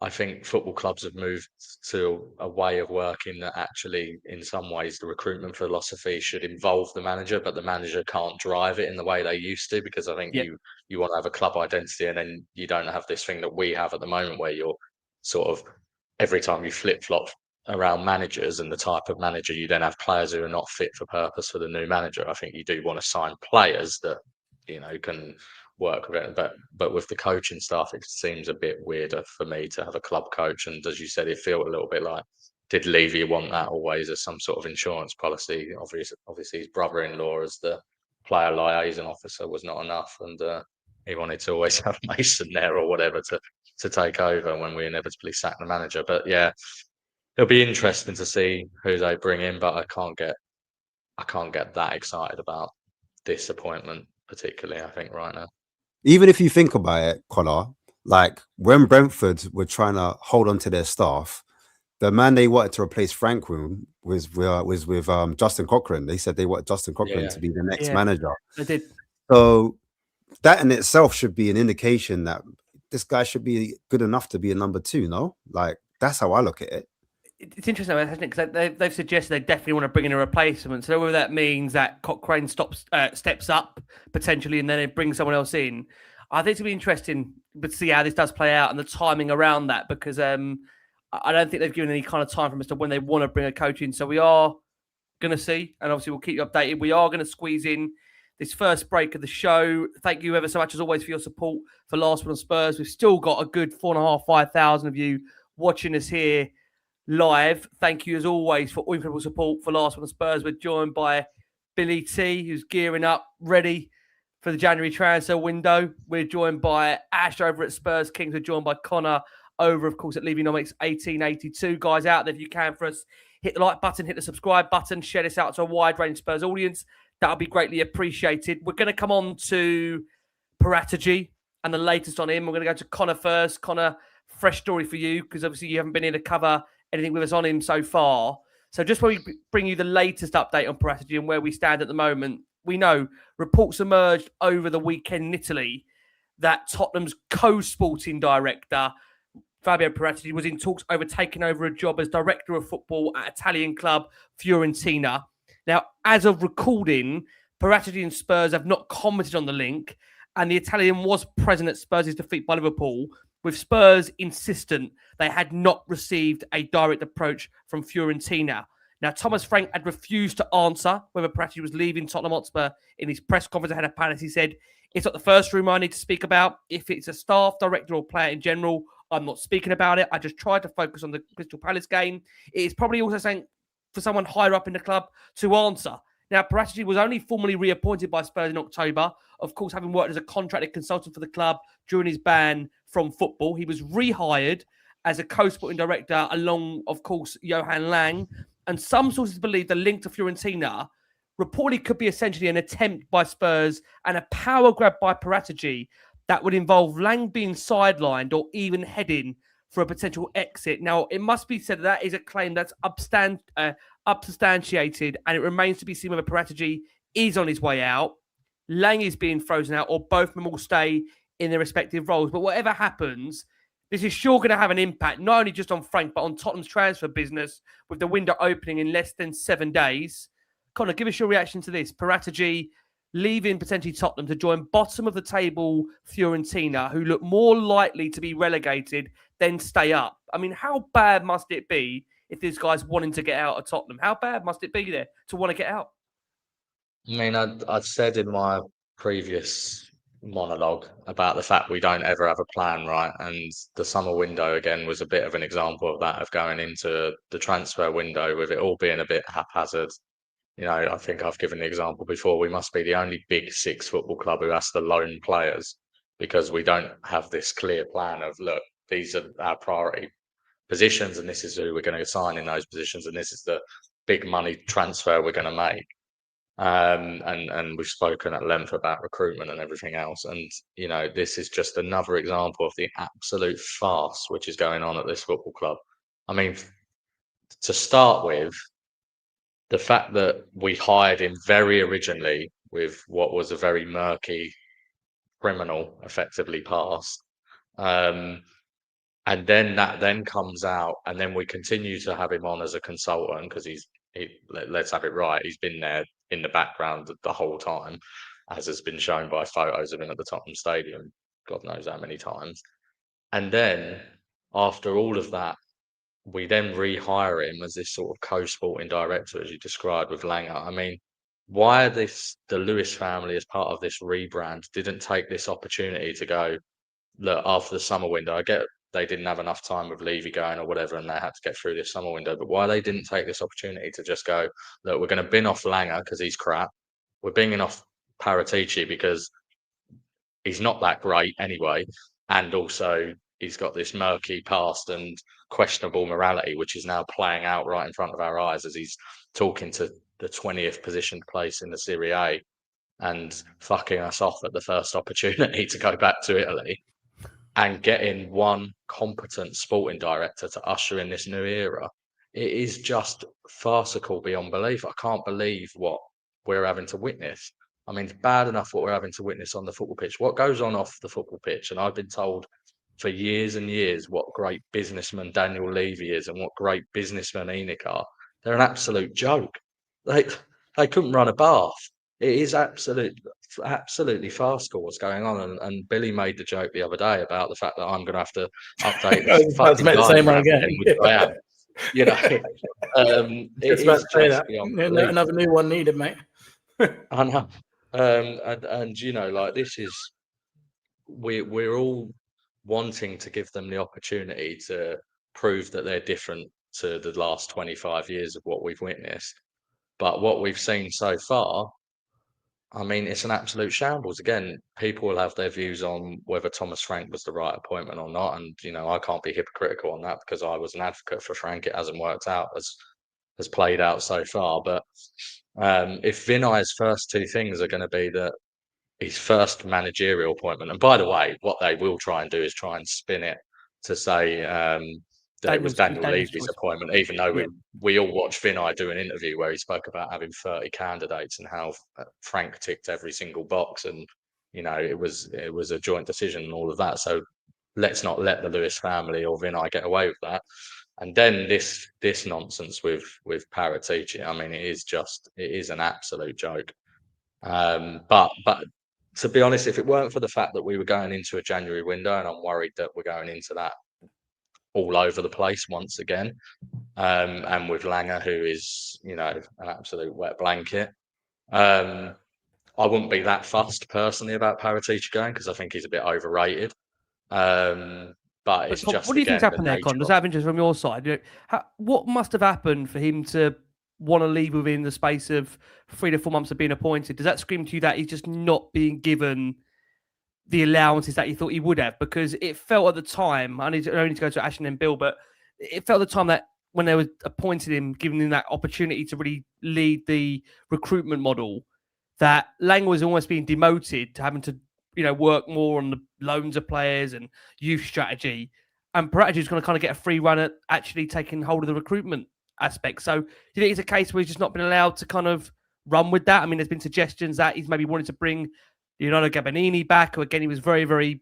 [SPEAKER 4] I think football clubs have moved to a way of working that actually, in some ways, the recruitment philosophy should involve the manager, but the manager can't drive it in the way they used to, because I think you want to have a club identity, and then you don't have this thing that we have at the moment where you're sort of, every time you flip-flop around managers and the type of manager, you then have players who are not fit for purpose for the new manager. I think you do want to sign players that, can work with it, but with the coaching staff, it seems a bit weirder for me to have a club coach. And as you said, it felt a little bit like, did Levy want that always as some sort of insurance policy? Obviously his brother-in-law as the player liaison officer was not enough, and he wanted to always have Mason there or whatever to take over when we inevitably sack the manager. But yeah, it'll be interesting to see who they bring in, but I can't get that excited about this appointment particularly, I think, right now.
[SPEAKER 3] Even if you think about it, Connor, like when Brentford were trying to hold on to their staff, the man they wanted to replace Frank was with Justin Cochran. They said they want Justin Cochran to be the next manager.
[SPEAKER 1] They did.
[SPEAKER 3] So that in itself should be an indication that this guy should be good enough to be a number 2, no? Like, that's how I look at it.
[SPEAKER 1] It's interesting, hasn't it? Because they've suggested they definitely want to bring in a replacement. So whether that means that Cochrane steps up potentially, and then they bring someone else in, I think it'll be interesting to see how this does play out and the timing around that. Because I don't think they've given any kind of time from as to when they want to bring a coach in. So we are going to see, and obviously we'll keep you updated. We are going to squeeze in this first break of the show. Thank you ever so much, as always, for your support for Last Word on Spurs. We've still got a good 4,500 of you watching us here live. Thank you, as always, for all incredible support for Last Word on Spurs. We're joined by Billy T, who's gearing up, ready for the January transfer window. We're joined by Ash over at SpursKings. We're joined by Connor over, of course, at Leavingnomics 1882. Guys out there, if you can, for us, hit the like button, hit the subscribe button, share this out to a wide range of Spurs audience. That would be greatly appreciated. We're going to come on to Paratici and the latest on him. We're going to go to Connor first. Connor, fresh story for you, because obviously you haven't been here to cover anything with us on him so far. So just when we bring you the latest update on Paratici and where we stand at the moment, we know reports emerged over the weekend in Italy that Tottenham's co-sporting director, Fabio Paratici, was in talks over taking over a job as director of football at Italian club Fiorentina. Now, as of recording, Paratici and Spurs have not commented on the link, and the Italian was present at Spurs' defeat by Liverpool, with Spurs insistent they had not received a direct approach from Fiorentina. Now, Thomas Frank had refused to answer whether Paratici was leaving Tottenham Hotspur in his press conference ahead of Palace. He said, "It's not the first rumour I need to speak about. If it's a staff, director or player in general, I'm not speaking about it. I just tried to focus on the Crystal Palace game." It is probably also saying for someone higher up in the club to answer. Now, Paratici was only formally reappointed by Spurs in October, of course, having worked as a contracted consultant for the club during his ban from football. He was rehired as a co-sporting director along, of course, Johan Lang. And some sources believe the link to Fiorentina reportedly could be essentially an attempt by Spurs and a power grab by Paratici that would involve Lang being sidelined or even heading for a potential exit. Now, it must be said that is a claim that's substantiated, and it remains to be seen whether Paratici is on his way out, Lang is being frozen out, or both of them will stay in their respective roles. But whatever happens, this is sure going to have an impact, not only just on Frank, but on Tottenham's transfer business, with the window opening in less than 7 days. Connor, give us your reaction to this. Paratici leaving potentially Tottenham to join bottom of the table Fiorentina, who look more likely to be relegated than stay up. I mean, how bad must it be if this guy's wanting to get out of Tottenham? How bad must it be there to want to get out?
[SPEAKER 4] I mean, I'd said in my previous monologue about the fact we don't ever have a plan, right? And the summer window again was a bit of an example of that, of going into the transfer window with it all being a bit haphazard. You know, I think I've given the example before. We must be the only big six football club who has to loan players because we don't have this clear plan of, look, these are our priority positions and this is who we're going to sign in those positions and this is the big money transfer we're going to make. And we've spoken at length about recruitment and everything else. And, you know, this is just another example of the absolute farce which is going on at this football club. I mean, to start with, the fact that we hired him very originally with what was a very murky criminal effectively past. And then that then comes out, and then we continue to have him on as a consultant because let's have it right, he's been there in the background the whole time, as has been shown by photos of him at the Tottenham Stadium, God knows how many times. And then after all of that, we then rehire him as this sort of co-sporting director, as you described with Langer. I mean, why the Lewis family, as part of this rebrand, didn't take this opportunity to go, look, after the summer window, I get they didn't have enough time with Levy going or whatever, and they had to get through this summer window. But why they didn't take this opportunity to just go, look, we're going to bin off Langer because he's crap. We're binging off Paratici because he's not that great anyway. And also, he's got this murky past and questionable morality, which is now playing out right in front of our eyes as he's talking to the 20th positioned place in the Serie A and fucking us off at the first opportunity to go back to Italy, and getting one competent sporting director to usher in this new era. It is just farcical beyond belief. I can't believe what we're having to witness. I mean, it's bad enough what we're having to witness on the football pitch. What goes on off the football pitch? And I've been told for years and years what great businessman Daniel Levy is and what great businessman Enoch are. They're an absolute joke. They couldn't run a bath. It is absolutely farcical what's going on. And Billy made the joke the other day about the fact that I'm going to have to update this fucking
[SPEAKER 2] the same one again.
[SPEAKER 4] which I am. You know, it is just beyond belief.
[SPEAKER 2] Another new one needed, mate.
[SPEAKER 4] I know. And you know, like, this is, we're all wanting to give them the opportunity to prove that they're different to the last 25 years of what we've witnessed. But what we've seen so far, I mean, it's an absolute shambles. Again, people will have their views on whether Thomas Frank was the right appointment or not. And, I can't be hypocritical on that because I was an advocate for Frank. It hasn't worked out as has played out so far. But if Vinay's first two things are going to be that his first managerial appointment, and by the way, what they will try and do is try and spin it to say that it was Daniel Levy's appointment, even though we all watched Vinay do an interview where he spoke about having 30 candidates and how Frank ticked every single box, and it was a joint decision and all of that. So let's not let the Lewis family or Vinay get away with that. And then this nonsense with Paratici. I mean, it is an absolute joke. But to be honest, if it weren't for the fact that we were going into a January window, and I'm worried that we're going into that all over the place once again, and with Langer, who is, an absolute wet blanket, I wouldn't be that fussed personally about Paratici going because I think he's a bit overrated. But it's just,
[SPEAKER 1] what do you think's happened there, Con? Does that have interest from your side? What must have happened for him to want to leave within the space of 3 to 4 months of being appointed? Does that scream to you that he's just not being given the allowances that he thought he would have? Because it felt at the time, I need to go to Ash and then Bill, but it felt at the time that when they were appointed him, giving him that opportunity to really lead the recruitment model, that Lang was almost being demoted to having to, work more on the loans of players and youth strategy. And Paratici is going to kind of get a free run at actually taking hold of the recruitment aspect. So do you think it's a case where he's just not been allowed to kind of run with that? I mean, there's been suggestions that he's maybe wanted to bring Leonardo Gabbanini back, who again he was very, very,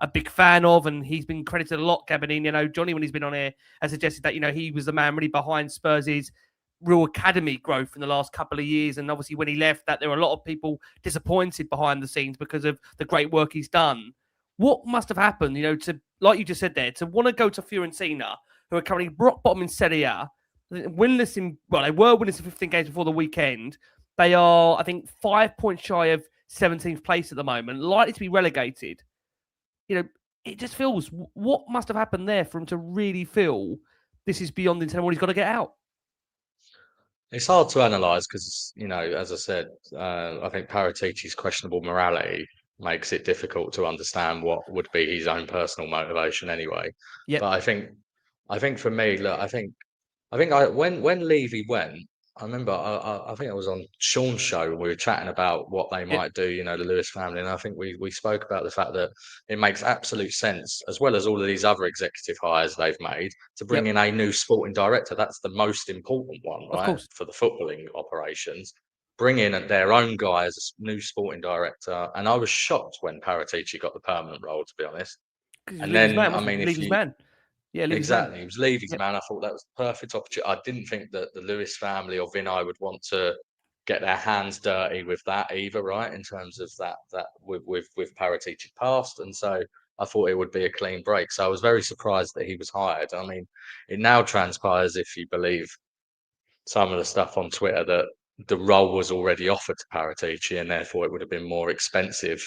[SPEAKER 1] a big fan of, and he's been credited a lot, Gabbanini. Johnny, when he's been on here, has suggested that, he was the man really behind Spurs' real academy growth in the last couple of years. And obviously when he left, that there were a lot of people disappointed behind the scenes because of the great work he's done. What must have happened, to, like you just said there, to want to go to Fiorentina, who are currently rock bottom in Serie A, they were winless in 15 games before the weekend. They are, I think, 5 points shy of 17th place at the moment, likely to be relegated. It just feels, what must have happened there for him to really feel this is beyond his what he's got to get out?
[SPEAKER 4] It's hard to analyse because, as I said, I think Paratici's questionable morality makes it difficult to understand what would be his own personal motivation anyway.
[SPEAKER 1] Yep.
[SPEAKER 4] But I think for me, look, when Levy went, I remember I think it was on Sean's show when we were chatting about what they might do, the Lewis family, and I think we spoke about the fact that it makes absolute sense, as well as all of these other executive hires they've made, to bring in a new sporting director. That's the most important one, right, for the footballing operations. Bring in their own guy as a new sporting director, and I was shocked when Paratici got the permanent role, to be honest. And then, man. Yeah, exactly. It was Levy's man. I thought that was the perfect opportunity. I didn't think that the Lewis family or Vinay would want to get their hands dirty with that either, right? In terms of that with Paratici past, and so I thought it would be a clean break. So I was very surprised that he was hired. I mean, it now transpires, if you believe some of the stuff on Twitter, that the role was already offered to Paratici, and therefore it would have been more expensive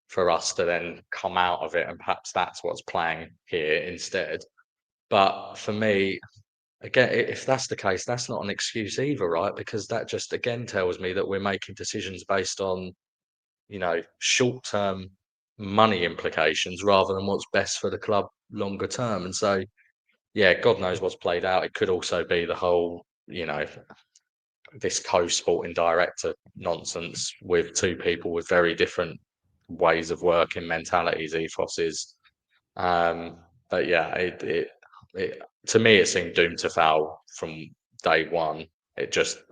[SPEAKER 4] for us to then come out of it, and perhaps that's what's playing here instead. But for me, again, if that's the case, that's not an excuse either, right? Because that just, again, tells me that we're making decisions based on, short-term money implications rather than what's best for the club longer term. And so, yeah, God knows what's played out. It could also be the whole, this co-sporting director nonsense with two people with very different ways of working, mentalities, ethoses. But yeah, to me, it seemed doomed to fail from day one.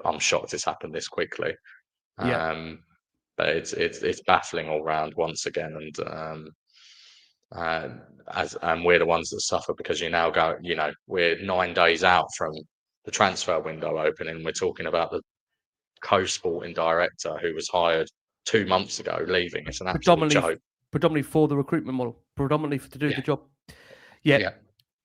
[SPEAKER 4] I'm shocked it's happened this quickly. But it's baffling all round once again, and we're the ones that suffer because we're 9 days out from the transfer window opening. We're talking about the co-sporting director who was hired 2 months ago leaving. It's an absolute joke.
[SPEAKER 1] Predominantly for the recruitment model, to do the job. Yeah.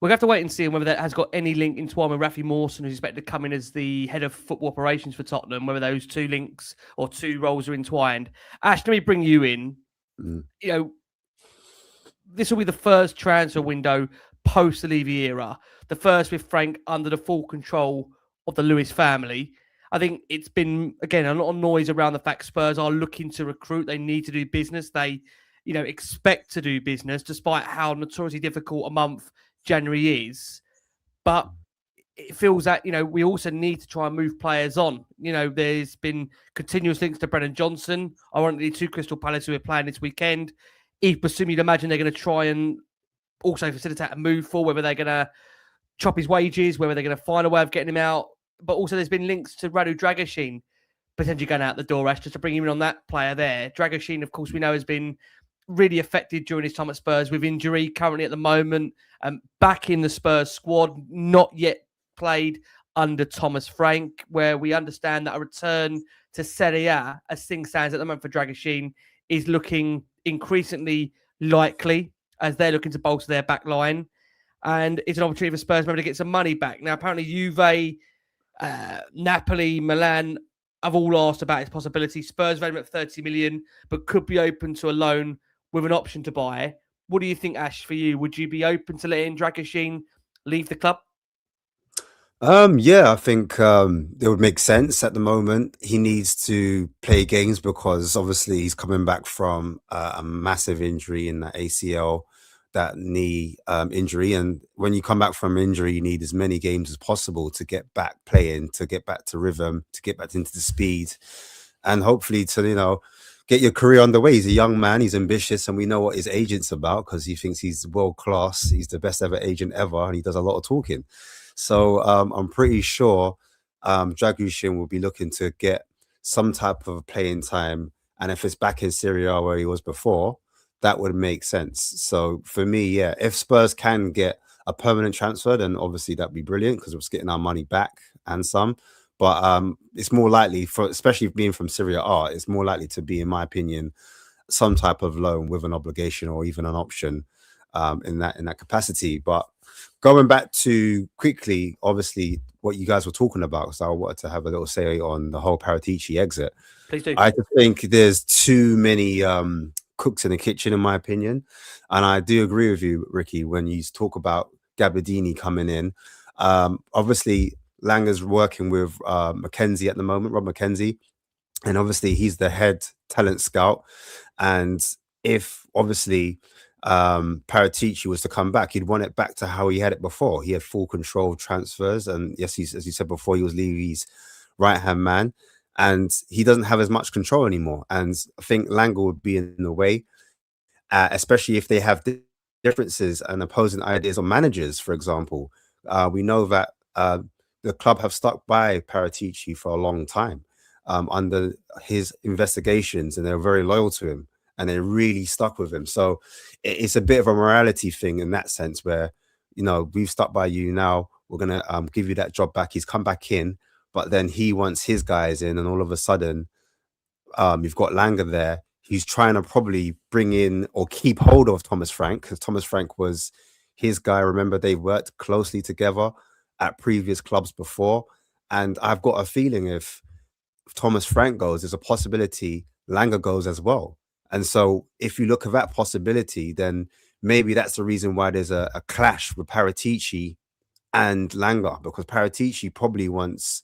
[SPEAKER 1] We'll have to wait and see whether that has got any link entwined with Rafi Mawson, who's expected to come in as the head of football operations for Tottenham, whether those two links or two roles are entwined. Ash, let me bring you in. This will be the first transfer window post the Levy era, the first with Frank under the full control of the Lewis family. I think it's been, again, a lot of noise around the fact Spurs are looking to recruit. They need to do business. They, expect to do business, despite how notoriously difficult a month January is. But it feels that, we also need to try and move players on. There's been continuous links to Brennan Johnson. Ironically, to Crystal Palace, who are playing this weekend. Yves Bissouma, you'd imagine they're going to try and also facilitate a move for, whether they're going to chop his wages, whether they're going to find a way of getting him out. But also there's been links to Radu Drăgușin potentially going out the door, Ash, just to bring him in on that player there. Drăgușin, of course, we know has been really affected during his time at Spurs with injury, currently at the moment. Back in the Spurs squad, not yet played under Thomas Frank, where we understand that a return to Serie A, as things stands at the moment for Drăgușin, is looking increasingly likely as they're looking to bolster their back line. And it's an opportunity for Spurs maybe to get some money back. Now, apparently Juve, Napoli, Milan have all asked about his possibility. Spurs value him at 30 million, but could be open to a loan with an option to buy. What do you think, Ash, for you? Would you be open to letting Drăgușin leave the club?
[SPEAKER 3] Yeah, I think it would make sense at the moment. He needs to play games because obviously he's coming back from a massive injury in that ACL, that knee injury. And when you come back from injury, you need as many games as possible to get back playing, to get back to rhythm, to get back into the speed, and hopefully to, get your career underway. He's a young man, he's ambitious, and we know what his agent's about because he thinks he's world class. He's the best ever agent ever, and he does a lot of talking. So I'm pretty sure Drăgușin will be looking to get some type of playing time. And if it's back in Serie A where he was before, that would make sense. So for me, yeah, if Spurs can get a permanent transfer, then obviously that'd be brilliant because we're getting our money back and some. But it's more likely, especially being from Serie A, it's more likely to be, in my opinion, some type of loan with an obligation or even an option in that capacity. But going back to quickly, obviously, what you guys were talking about, so I wanted to have a little say on the whole Paratici exit.
[SPEAKER 1] Please do.
[SPEAKER 3] I just think there's too many cooks in the kitchen, in my opinion. And I do agree with you, Ricky, when you talk about Gabbiadini coming in. Obviously, Langer's working with Mackenzie at the moment, Rob Mackenzie. And obviously, he's the head talent scout. And if, obviously, Paratici was to come back, he'd want it back to how he had it before. He had full control of transfers, and yes, as you said before, he was Levy's right-hand man, and he doesn't have as much control anymore. And I think Langer would be in the way, especially if they have differences and opposing ideas on managers. For example, we know that the club have stuck by Paratici for a long time under his investigations, and they're very loyal to him. And they really stuck with him. So it's a bit of a morality thing in that sense where, we've stuck by you now. We're going to give you that job back. He's come back in, but then he wants his guys in. And all of a sudden, you've got Langer there. He's trying to probably bring in or keep hold of Thomas Frank because Thomas Frank was his guy. Remember, they worked closely together at previous clubs before. And I've got a feeling if Thomas Frank goes, there's a possibility Langer goes as well. And so if you look at that possibility, then maybe that's the reason why there's a clash with Paratici and Langer, because Paratici probably wants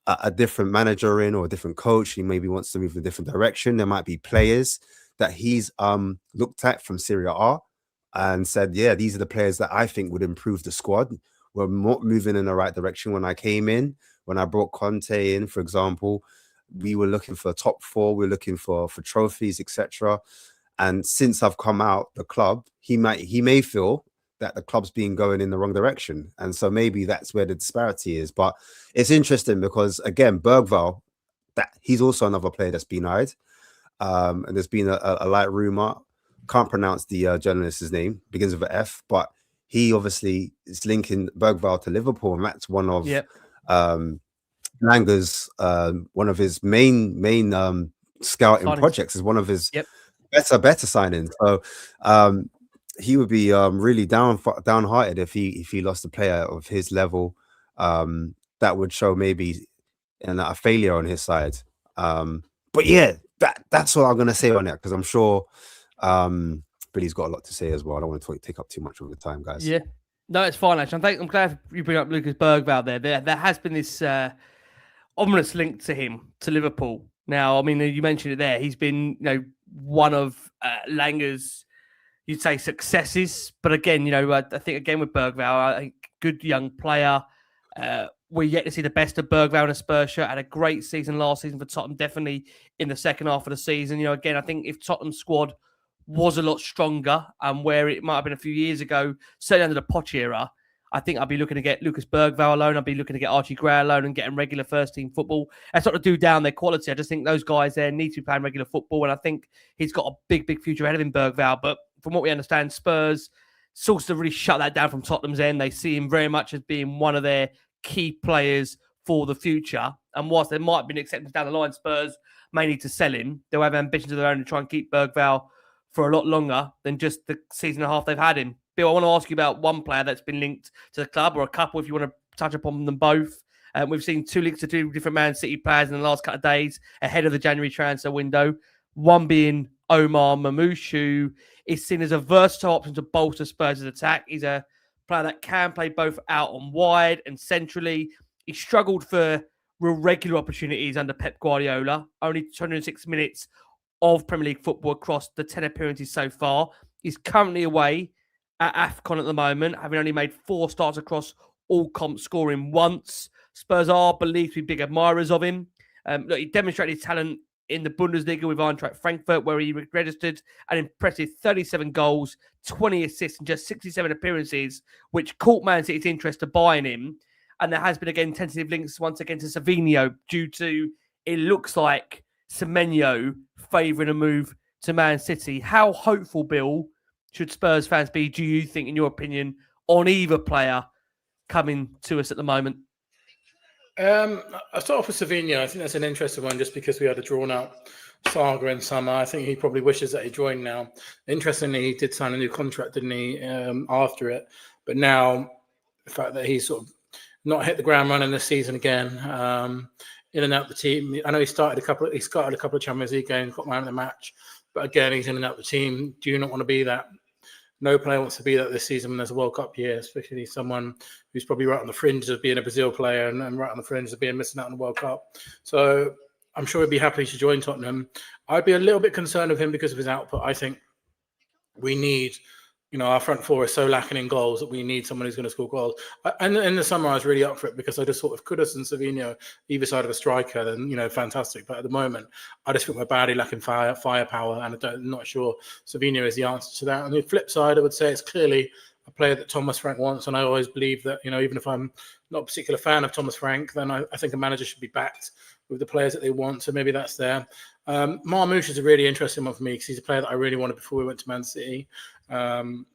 [SPEAKER 3] a different manager in or a different coach. He maybe wants to move in a different direction. There might be players that he's looked at from Serie A and said, yeah, these are the players that I think would improve the squad. We're not moving in the right direction. When I came in, when I brought Conte in, for example, we were looking for top four, we were looking for trophies, etc. And since I've come out the club, he may feel that the club's been going in the wrong direction. And so maybe that's where the disparity is. But it's interesting because, again, Bergvall, that he's also another player that's been eyed. And there's been a light rumor. Can't pronounce the journalist's name, begins with an F, but he obviously is linking Bergvall to Liverpool, and that's one of Langer's one of his main scouting projects, is one of his better signings. So he would be really downhearted if he lost a player of his level. That would show maybe a failure on his side. But yeah, that's what I'm gonna say on it, because I'm sure Billy's got a lot to say as well. I don't want to take up too much of the time, guys.
[SPEAKER 1] Yeah, no, it's fine, actually. I'm glad you bring up Lucas Bergvall there. There has been this ominous link to him, to Liverpool. Now, I mean, you mentioned it there. He's been, one of Langer's, you'd say, successes. But again, I think again with Bergvall, I think good young player. We're yet to see the best of Bergvall in a Spurs shirt. Had a great season last season for Tottenham, definitely in the second half of the season. Again, I think if Tottenham's squad was a lot stronger and where it might have been a few years ago, certainly under the Poch era, I think I'd be looking to get Lucas Bergvall alone. I'd be looking to get Archie Gray alone and getting regular first-team football. That's not to do down their quality. I just think those guys there need to be playing regular football, and I think he's got a big, big future ahead of him, Bergvall. But from what we understand, Spurs sort of really shut that down from Tottenham's end. They see him very much as being one of their key players for the future. And whilst there might be an acceptance down the line, Spurs may need to sell him. They'll have ambitions of their own to try and keep Bergvall for a lot longer than just the season and a half they've had him. Bill, I want to ask you about one player that's been linked to the club, or a couple if you want to touch upon them both. We've seen 2 links to 2 different Man City players in the last couple of days ahead of the January transfer window. One being Omar Marmoush, who is seen as a versatile option to bolster Spurs' attack. He's a player that can play both out and wide and centrally. He struggled for real regular opportunities under Pep Guardiola. Only 206 minutes of Premier League football across the 10 appearances so far. He's currently away at AFCON at the moment, having only made 4 starts across all comps, scoring once. Spurs are believed to be big admirers of him. He demonstrated his talent in the Bundesliga with Eintracht Frankfurt, where he registered an impressive 37 goals, 20 assists, and just 67 appearances, which caught Man City's interest to buying him. And there has been, again, tentative links once again to Savinho due to, it looks like, Semenyo favouring a move to Man City. How hopeful, Bill, should Spurs fans be, do you think, in your opinion, on either player coming to us at the moment?
[SPEAKER 2] I'll start off with Savinho. I think that's an interesting one just because we had a drawn-out saga in summer. I think he probably wishes that he joined now. Interestingly, he did sign a new contract, didn't he, after it? But now, the fact that he's sort of not hit the ground running this season again, in and out the team. I know he started a couple of Champions League games, got man of the match. But again, he's in and out the team. Do you not want to be that? No player wants to be that this season when there's a World Cup year, especially someone who's probably right on the fringe of being a Brazil player and right on the fringe of being missing out on the World Cup. So I'm sure he'd be happy to join Tottenham. I'd be a little bit concerned with him because of his output. I think we need, our front four is so lacking in goals that we need someone who's going to score goals. And in the summer, I was really up for it because I just thought if Kudus and Savinho either side of a striker, then, fantastic. But at the moment, I just think we're badly lacking firepower, and I'm not sure Savinho is the answer to that. On the flip side, I would say it's clearly a player that Thomas Frank wants, and I always believe that, even if I'm not a particular fan of Thomas Frank, then I think a manager should be backed with the players that they want. So maybe that's there. Marmoush is a really interesting one for me because he's a player that I really wanted before we went to Man City. And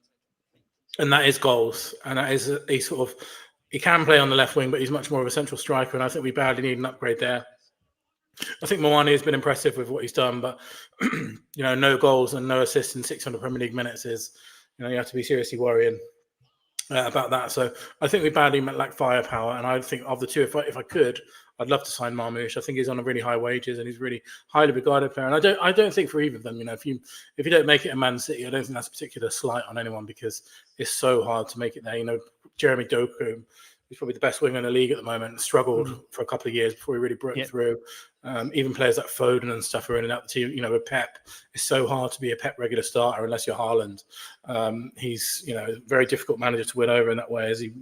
[SPEAKER 2] that is goals. And that is he can play on the left wing, but he's much more of a central striker. And I think we badly need an upgrade there. I think Moani has been impressive with what he's done, but, no goals and no assists in 600 Premier League minutes is, you have to be seriously worrying about that. So I think we badly lack firepower. And I think of the two, if I could, I'd love to sign Marmoush. I think he's on a really high wages and he's really highly regarded player. And I don't think for either of them, if you don't make it in Man City, I don't think that's a particular slight on anyone because it's so hard to make it there. Jeremy Doku, he's probably the best winger in the league at the moment, struggled for a couple of years before he really broke through. Even players like Foden and stuff are in and out the team. With Pep, it's so hard to be a Pep regular starter unless you're Haaland. He's, a very difficult manager to win over in that way as he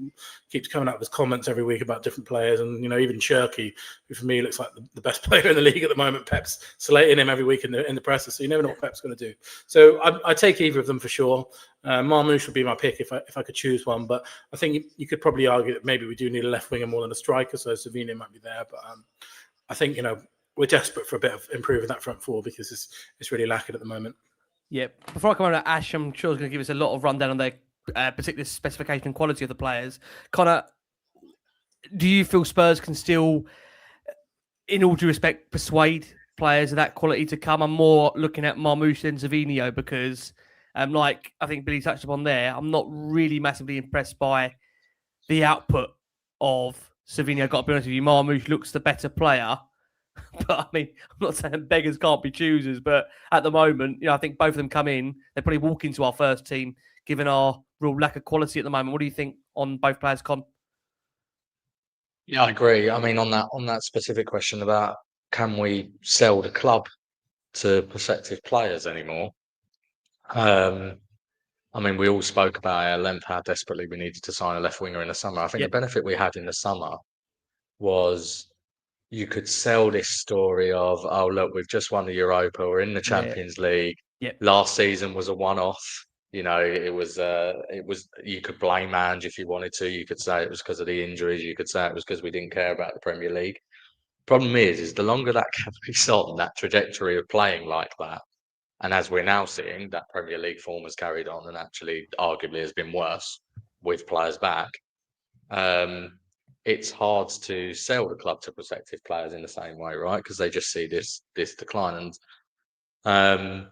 [SPEAKER 2] keeps coming up with comments every week about different players. And, even Cherky, who for me looks like the best player in the league at the moment, Pep's slating him every week in the presser. So you never know what Pep's going to do. So I take either of them for sure. Marmoush would be my pick if I could choose one. But I think you could probably argue that maybe we do need a left winger more than a striker. So Savinho might be there. But I think, we're desperate for a bit of improving that front four because it's really lacking at the moment.
[SPEAKER 1] Yeah. Before I come on to Ash, I'm sure he's going to give us a lot of rundown on their particular specification and quality of the players. Connor, do you feel Spurs can still, in all due respect, persuade players of that quality to come? I'm more looking at Marmoush than Savinho because, like I think Billy touched upon there, I'm not really massively impressed by the output of Savinho. Got to be honest with you, Marmoush looks the better player. But I mean, I'm not saying beggars can't be choosers, but at the moment, I think both of them come in. They probably walk into our first team, given our real lack of quality at the moment. What do you think on both players, Con?
[SPEAKER 4] Yeah, I agree. I mean, on that specific question about can we sell the club to prospective players anymore? I mean, we all spoke about at length how desperately we needed to sign a left winger in the summer. I think
[SPEAKER 1] Yep.
[SPEAKER 4] the benefit we had in the summer was you could sell this story of, oh, look, we've just won the Europa, we're in the Champions League.
[SPEAKER 1] Yep.
[SPEAKER 4] Last season was a one-off. It was you could blame Ange if you wanted to. You could say it was because of the injuries. You could say it was because we didn't care about the Premier League. Problem is the longer that carries on, that trajectory of playing like that, and as we're now seeing, that Premier League form has carried on and actually arguably has been worse with players back. It's hard to sell the club to prospective players in the same way, right? Because they just see this decline. And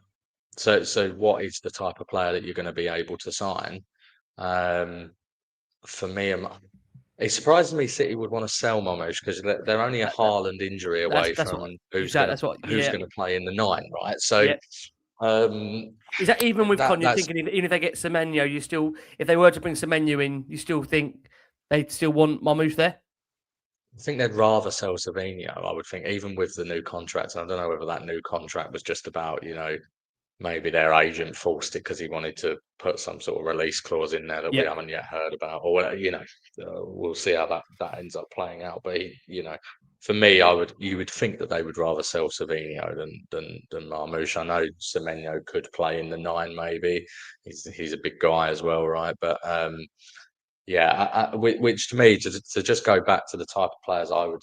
[SPEAKER 4] so what is the type of player that you're going to be able to sign? For me, it surprises me City would want to sell Marmoush because they're only a Haaland injury away from who's going to play in the 9, right? So.
[SPEAKER 1] Is that even with Con? You're thinking even if they get Semenyo, you still, if they were to bring Semenyo in, you still think they'd still want Marmoush there?
[SPEAKER 4] I think they'd rather sell Savinho. I would think, even with the new contract. I don't know whether that new contract was just about, maybe their agent forced it because he wanted to put some sort of release clause in there that we haven't yet heard about, or we'll see how that ends up playing out. But for me, you would think that they would rather sell Savinho than Marmoush. I know Semenyo could play in the 9, maybe. He's a big guy as well, right? But which to me, to just go back to the type of players I would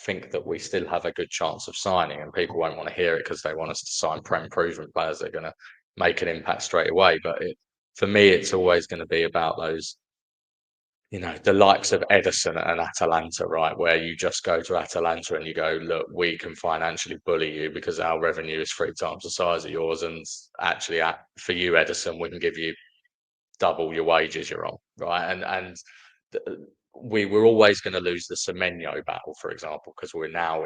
[SPEAKER 4] think that we still have a good chance of signing, and people won't want to hear it because they want us to sign proven players that are going to make an impact straight away. But for me, it's always going to be about those, the likes of Edison and Atalanta, right? Where you just go to Atalanta and you go, look, we can financially bully you because our revenue is 3 times the size of yours. And actually, for you, Edison, we can give you double your wages you're on, right? And we were always going to lose the Semenyo battle, for example, because we're now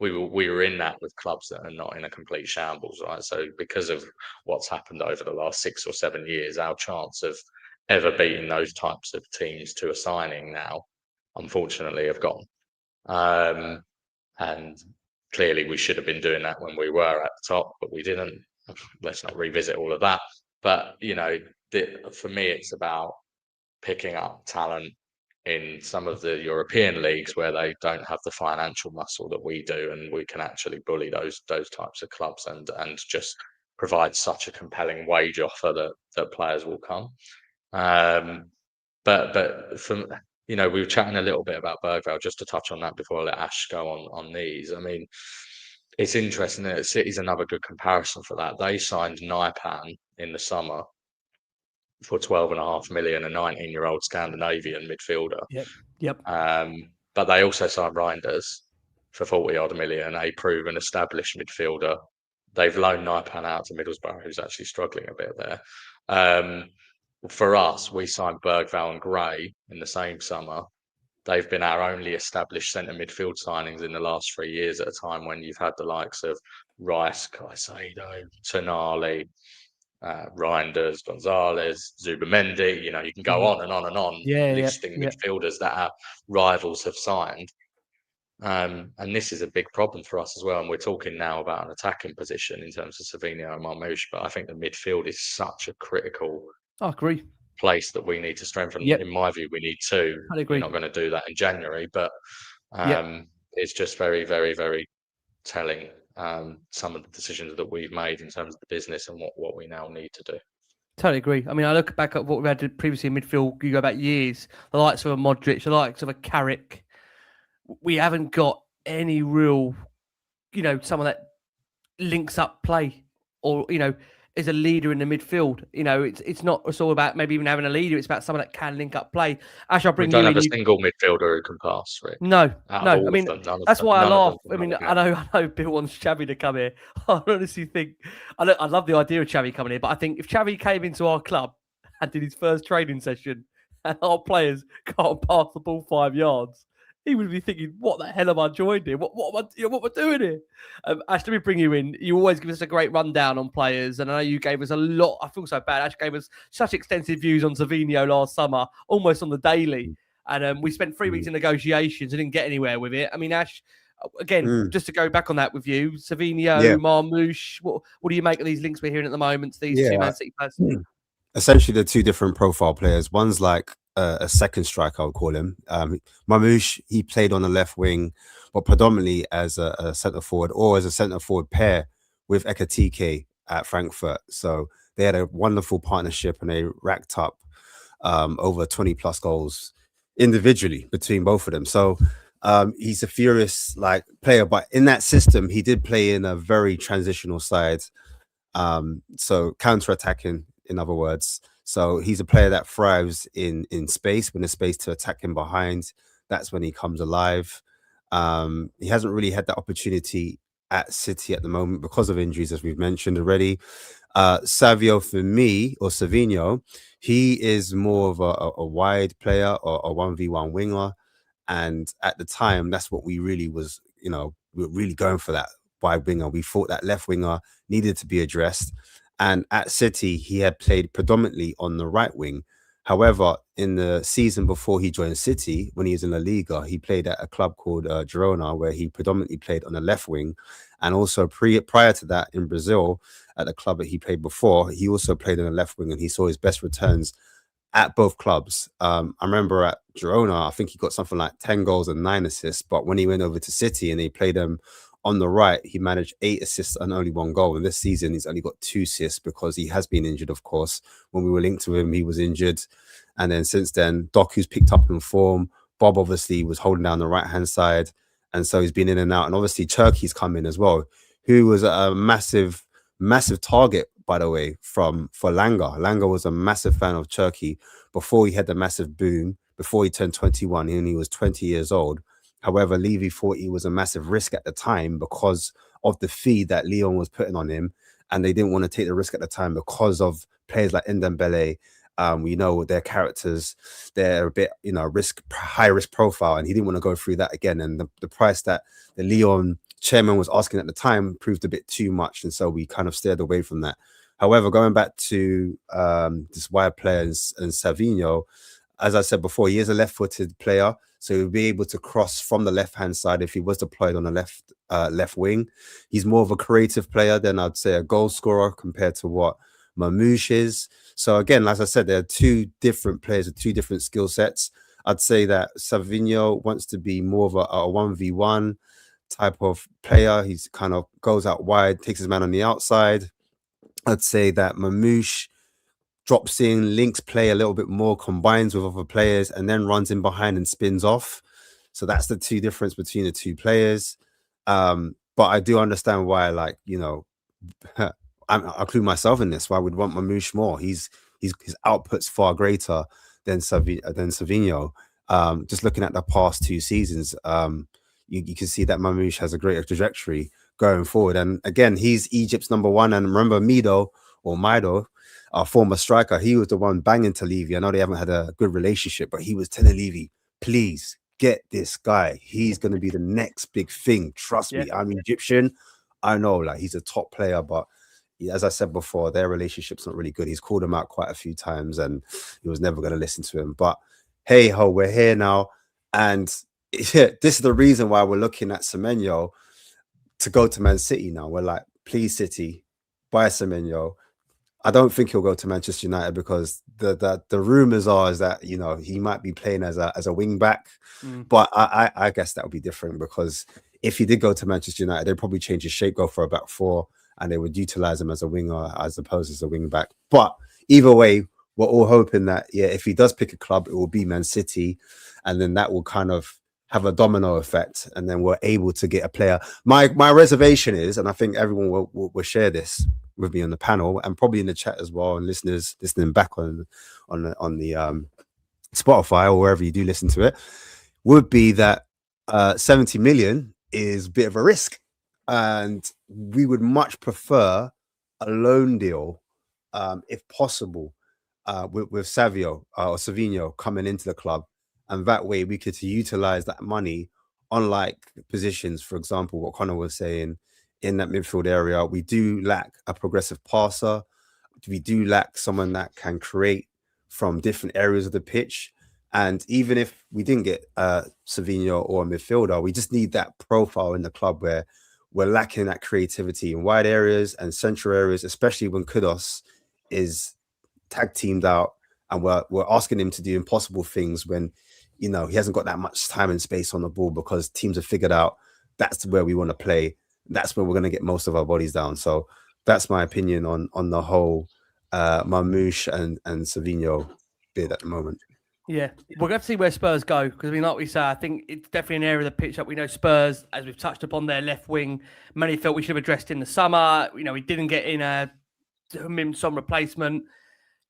[SPEAKER 4] we were in that with clubs that are not in a complete shambles, right? So because of what's happened over the last 6 or 7 years, our chance of ever beating those types of teams to a signing now, unfortunately, have gone. And clearly we should have been doing that when we were at the top, but we didn't. Let's not revisit all of that. But, for me, it's about picking up talent in some of the European leagues where they don't have the financial muscle that we do, and we can actually bully those types of clubs and just provide such a compelling wage offer that players will come. But from we were chatting a little bit about Bergvall, just to touch on that before I let Ash go on these. I mean, it's interesting that City's another good comparison for that. They signed Naipan in the summer for 12.5 million, a 19-year-old Scandinavian midfielder.
[SPEAKER 1] Yep.
[SPEAKER 4] But they also signed Reinders for 40-odd million, a proven established midfielder. They've loaned Naipan out to Middlesbrough, who's actually struggling a bit there. For us, we signed Bergvall and Gray in the same summer. They've been our only established centre midfield signings in the last 3 years, at a time when you've had the likes of Rice, Caicedo, Tonali, Reinders, Gonzalez, Zubamendi. You can go on and on and on, listing midfielders that our rivals have signed. And this is a big problem for us as well. And we're talking now about an attacking position in terms of Savinho and Marmoush, but I think the midfield is such a critical place that we need to strengthen. In my view, we need to. We're not going to do that in January, but it's just very, very, very telling, some of the decisions that we've made in terms of the business and what we now need to do.
[SPEAKER 1] Totally agree. I mean, I look back at what we had previously in midfield. You go back years, the likes of a Modric, the likes of a Carrick. We haven't got any real, someone that links up play or, is a leader in the midfield. It's not. It's all about maybe even having a leader. It's about someone that can link up play. Ash, I'll bring you in.
[SPEAKER 4] We don't have a single midfielder who can pass, right?
[SPEAKER 1] No. I mean, that's why I laugh. I mean, I know Bill wants Xavi to come here. I honestly think I love the idea of Xavi coming here, but I think if Xavi came into our club and did his first training session and our players can't pass the ball 5 yards, he would be thinking, what the hell am I joined here? What am I doing here? Ash, let me bring you in. You always give us a great rundown on players, and I know you gave us a lot. I feel so bad. Ash gave us such extensive views on Savinho last summer, almost on the daily. And we spent 3 weeks in negotiations and didn't get anywhere with it. I mean, Ash, again, just to go back on that with you, Savinho, Marmoush, what do you make of these links we're hearing at the moment to these two Man City players?
[SPEAKER 3] Essentially, they're two different profile players. One's like a second striker, I would call him. Marmoush, he played on the left wing, but predominantly as a centre forward or as a centre forward pair with Ekatike at Frankfurt. So they had a wonderful partnership and they racked up over 20 plus goals individually between both of them. So he's a furious player, but in that system, he did play in a very transitional side. So counter-attacking, in other words. So he's a player that thrives in space. When there's space to attack him behind, that's when he comes alive. He hasn't really had that opportunity at City at the moment because of injuries, as we've mentioned already. Savio, for me, or Savinho, he is more of a wide player or a 1v1 winger. And at the time, that's what we really was, we were really going for, that wide winger. We thought that left winger needed to be addressed. And at City, he had played predominantly on the right wing. However, in the season before he joined City, when he was in La Liga, he played at a club called Girona, where he predominantly played on the left wing. And also prior to that in Brazil, at the club that he played before, he also played on the left wing and he saw his best returns at both clubs. I remember at Girona, I think he got something like 10 goals and 9 assists. But when he went over to City and he played them on the right, he managed 8 assists and only 1 goal. And this season, he's only got 2 assists because he has been injured, of course. When we were linked to him, he was injured. And then since then, Doku's picked up in form. Bob obviously was holding down the right-hand side. And so he's been in and out. And obviously, Turkey's come in as well, who was a massive target, by the way, for Langa. Langa was a massive fan of Turkey before he had the massive boom, before he turned 21 and he was 20 years old. However, Levy thought he was a massive risk at the time because of the fee that Lyon was putting on him. And they didn't want to take the risk at the time because of players like Ndembele. We know their characters, they're a bit, high risk profile. And he didn't want to go through that again. And the price that the Lyon chairman was asking at the time proved a bit too much. And so we kind of steered away from that. However, going back to this wide player and Savinho, as I said before, he is a left-footed player. So he'll be able to cross from the left-hand side if he was deployed on the left wing. He's more of a creative player than I'd say a goal scorer compared to what Marmoush is. So again, as I said, there are two different players with two different skill sets. I'd say that Savinho wants to be more of a 1v1 type of player. He's kind of goes out wide, takes his man on the outside. I'd say that Marmoush drops in, links play a little bit more, combines with other players, and then runs in behind and spins off. So that's the two difference between the two players. But I do understand why, I include myself in this, why I would want Marmoush more. His output's far greater than Savinho. Just looking at the past 2 seasons, you can see that Marmoush has a greater trajectory going forward. And again, he's Egypt's #1. And remember Mido, our former striker, he was the one banging to Levy. I know they haven't had a good relationship, but he was telling Levy, please get this guy. He's going to be the next big thing. Trust me, I'm Egyptian. I know, he's a top player, but as I said before, their relationship's not really good. He's called him out quite a few times and he was never going to listen to him. But hey ho, we're here now. And this is the reason why we're looking at Semenyo to go to Man City now. We're like, please City, buy Semenyo. I don't think he'll go to Manchester United because the rumors are is that he might be playing as a wing back, but I guess that would be different because if he did go to Manchester United, they'd probably change his shape, go for a back 4, and they would utilize him as a winger as opposed as a wing back. But either way, we're all hoping that if he does pick a club, it will be Man City, and then that will kind of have a domino effect, and then we're able to get a player. My reservation is, and I think everyone will share this with me on the panel and probably in the chat as well, and listeners listening back on the Spotify or wherever you do listen to it, would be that 70 million is a bit of a risk, and we would much prefer a loan deal, if possible, with Savio or Savinho coming into the club. And that way we could utilize that money on positions, for example, what Connor was saying in that midfield area. We do lack a progressive passer. We do lack someone that can create from different areas of the pitch. And even if we didn't get Savinho or a midfielder, we just need that profile in the club where we're lacking that creativity in wide areas and central areas, especially when Kudos is tag teamed out and we're asking him to do impossible things when, he hasn't got that much time and space on the ball because teams have figured out that's where we want to play. That's where we're going to get most of our bodies down. So that's my opinion on the whole Marmoush and Savinho bid at the moment.
[SPEAKER 1] Yeah, we're going to see where Spurs go because, like we say, I think it's definitely an area of the pitch that we know Spurs, as we've touched upon their left wing, many felt we should have addressed in the summer. We didn't get in a Min-hyeok replacement.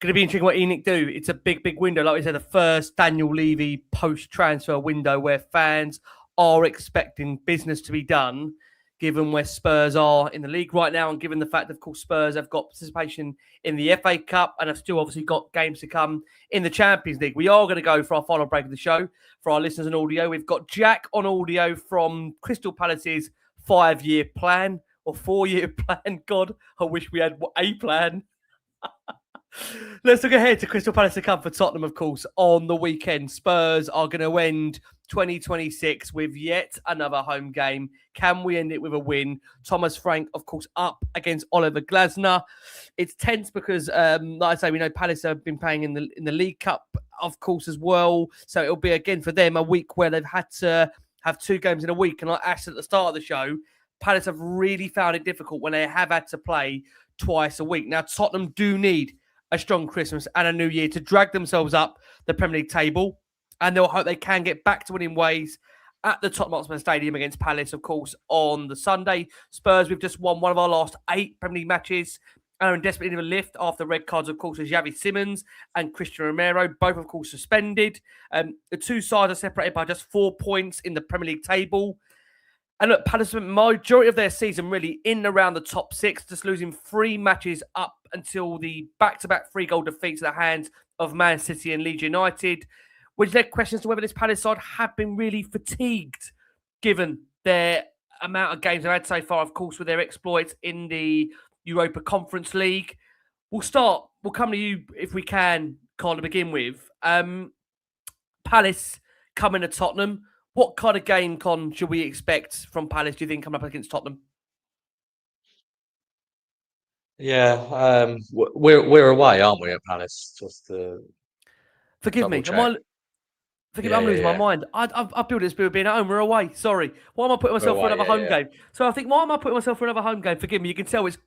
[SPEAKER 1] Going to be interesting what Enoch do. It's a big window. Like we said, the first Daniel Levy post-transfer window where fans are expecting business to be done, given where Spurs are in the league right now and given the fact that, of course, Spurs have got participation in the FA Cup and have still obviously got games to come in the Champions League. We are going to go for our final break of the show. For our listeners on audio, we've got Jack on audio from Crystal Palace's 5-year plan or 4-year plan. God, I wish we had a plan. Let's look ahead to Crystal Palace to come for Tottenham, of course, on the weekend. Spurs are going to end 2026 with yet another home game. Can we end it with a win? Thomas Frank, of course, up against Oliver Glasner. It's tense because, like I say, we know Palace have been playing in the League Cup, of course, as well. So it'll be, again, for them, a week where they've had to have 2 games in a week. And like I asked at the start of the show, Palace have really found it difficult when they have had to play twice a week. Now, Tottenham do need a strong Christmas and a New Year to drag themselves up the Premier League table. And they'll hope they can get back to winning ways at the Tottenham Hotspur Stadium against Palace, of course, on the Sunday. Spurs, we've just won one of our last 8 Premier League matches and are in desperate need of a lift after red cards, of course, as Xavi Simons and Christian Romero, both, of course, suspended. The 2 sides are separated by just 4 points in the Premier League table. And look, Palace spent the majority of their season really in and around the top 6, just losing 3 matches up until the back-to-back 3-goal defeats at the hands of Man City and Leeds United, which led questions to whether this Palace side have been really fatigued, given their amount of games they've had so far, of course, with their exploits in the Europa Conference League. We'll come to you if we can, Carl, to begin with. Palace coming to Tottenham. What kind of game, Con, should we expect from Palace, do you think, coming up against Tottenham?
[SPEAKER 4] Yeah, we're away, aren't we, at Palace? Just to
[SPEAKER 1] forgive me. I'm losing my mind. I built this build being at home. We're away. Sorry. Why am I putting myself for another home game? So I think, why am I putting myself for another home game? Forgive me. You can tell it's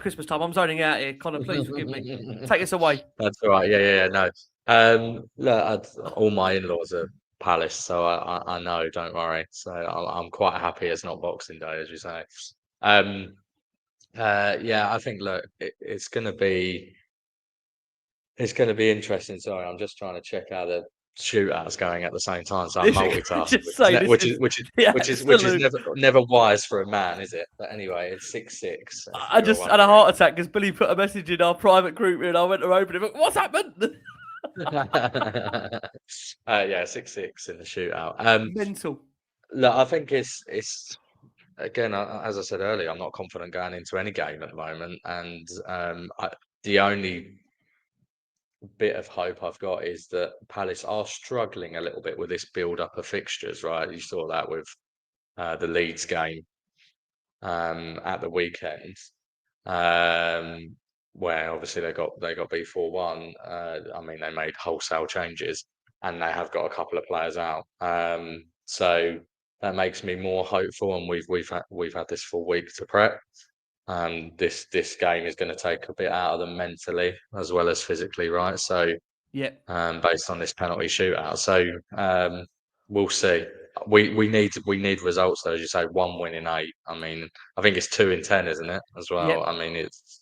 [SPEAKER 1] Christmas time. I'm zoning out here. Connor, please forgive me. Take us away.
[SPEAKER 4] That's all right. Yeah. No. Look, all my in-laws are Palace, so I know. Don't worry. So I'm quite happy it's not Boxing Day, as you say. Yeah, I think, look, it's going to be interesting. Sorry, I'm just trying to check out the shootouts going at the same time, so I'm multitasking, which is never wise for a man, is it? But anyway, it's 6-6.
[SPEAKER 1] I just had a heart attack because Billy put a message in our private group and I went to open it. But what's happened?
[SPEAKER 4] Yeah, 6-6 in the shootout.
[SPEAKER 1] Mental.
[SPEAKER 4] Look, I think it's again, as I said earlier, I'm not confident going into any game at the moment, and the only bit of hope I've got is that Palace are struggling a little bit with this build-up of fixtures. Right, you saw that with the Leeds game at the weekend, where obviously they got beat 4-1. I mean, they made wholesale changes, and they have got a couple of players out. So that makes me more hopeful, and we've had this full week to prep. This game is going to take a bit out of them mentally as well as physically, right? So
[SPEAKER 1] yeah,
[SPEAKER 4] based on this penalty shootout, so we'll see. We need results though, as you say. 1 win in 8. I mean, I think it's 2 in 10, isn't it? As well.
[SPEAKER 1] Yep.
[SPEAKER 4] I mean, it's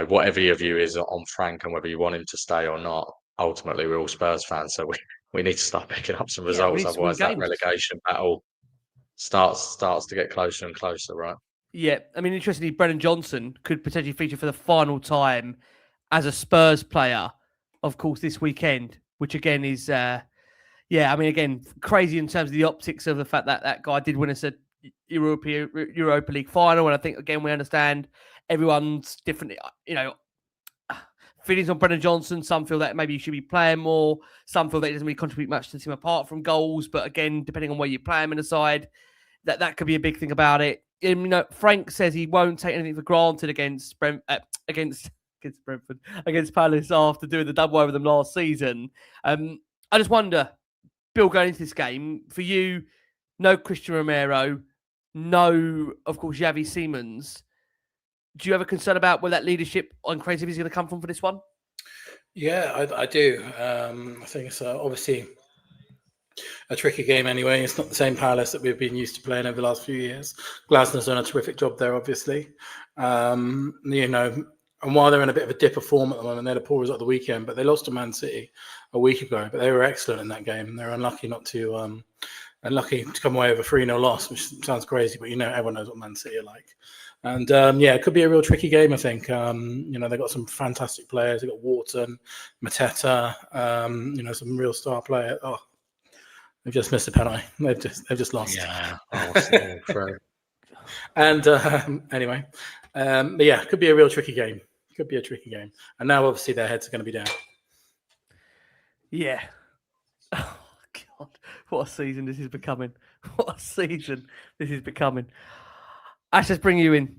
[SPEAKER 4] whatever your view is on Frank and whether you want him to stay or not. Ultimately, we're all Spurs fans, so we need to start picking up some results. Otherwise, that relegation battle starts to get closer and closer, right?
[SPEAKER 1] Yeah, I mean, interestingly, Brennan Johnson could potentially feature for the final time as a Spurs player, of course, this weekend, which again is, I mean, again, crazy in terms of the optics of the fact that that guy did win us a Europa League final, and I think, again, we understand everyone's different, feelings on Brennan Johnson. Some feel that maybe he should be playing more. Some feel that he doesn't really contribute much to the team apart from goals. But again, depending on where you play him in the side, that could be a big thing about it. Frank says he won't take anything for granted against Brentford, against Palace after doing the double over them last season. I just wonder, Bill, going into this game, for you, no Christian Romero, no, of course, Xavi Simons. Do you have a concern about where that leadership and creativity is going to come from for this one?
[SPEAKER 2] Yeah, I do. I think it's obviously a tricky game anyway. It's not the same Palace that we've been used to playing over the last few years. Glasner's done a terrific job there, obviously. And while they're in a bit of a dip of form at the moment, they had a poor result the weekend, but they lost to Man City a week ago. But they were excellent in that game. They were unlucky to come away with a 3-0 loss, which sounds crazy, but everyone knows what Man City are like. And it could be a real tricky game, I think. They've got some fantastic players. They've got Wharton, Mateta, some real star players. Oh, they've just missed a penalty. They've just lost.
[SPEAKER 4] Yeah.
[SPEAKER 2] And anyway, it could be a real tricky game. Could be a tricky game. And now, obviously, their heads are going to be down.
[SPEAKER 1] Yeah. Oh, God. What a season this is becoming. What a season this is becoming. Ash, let's bring you in.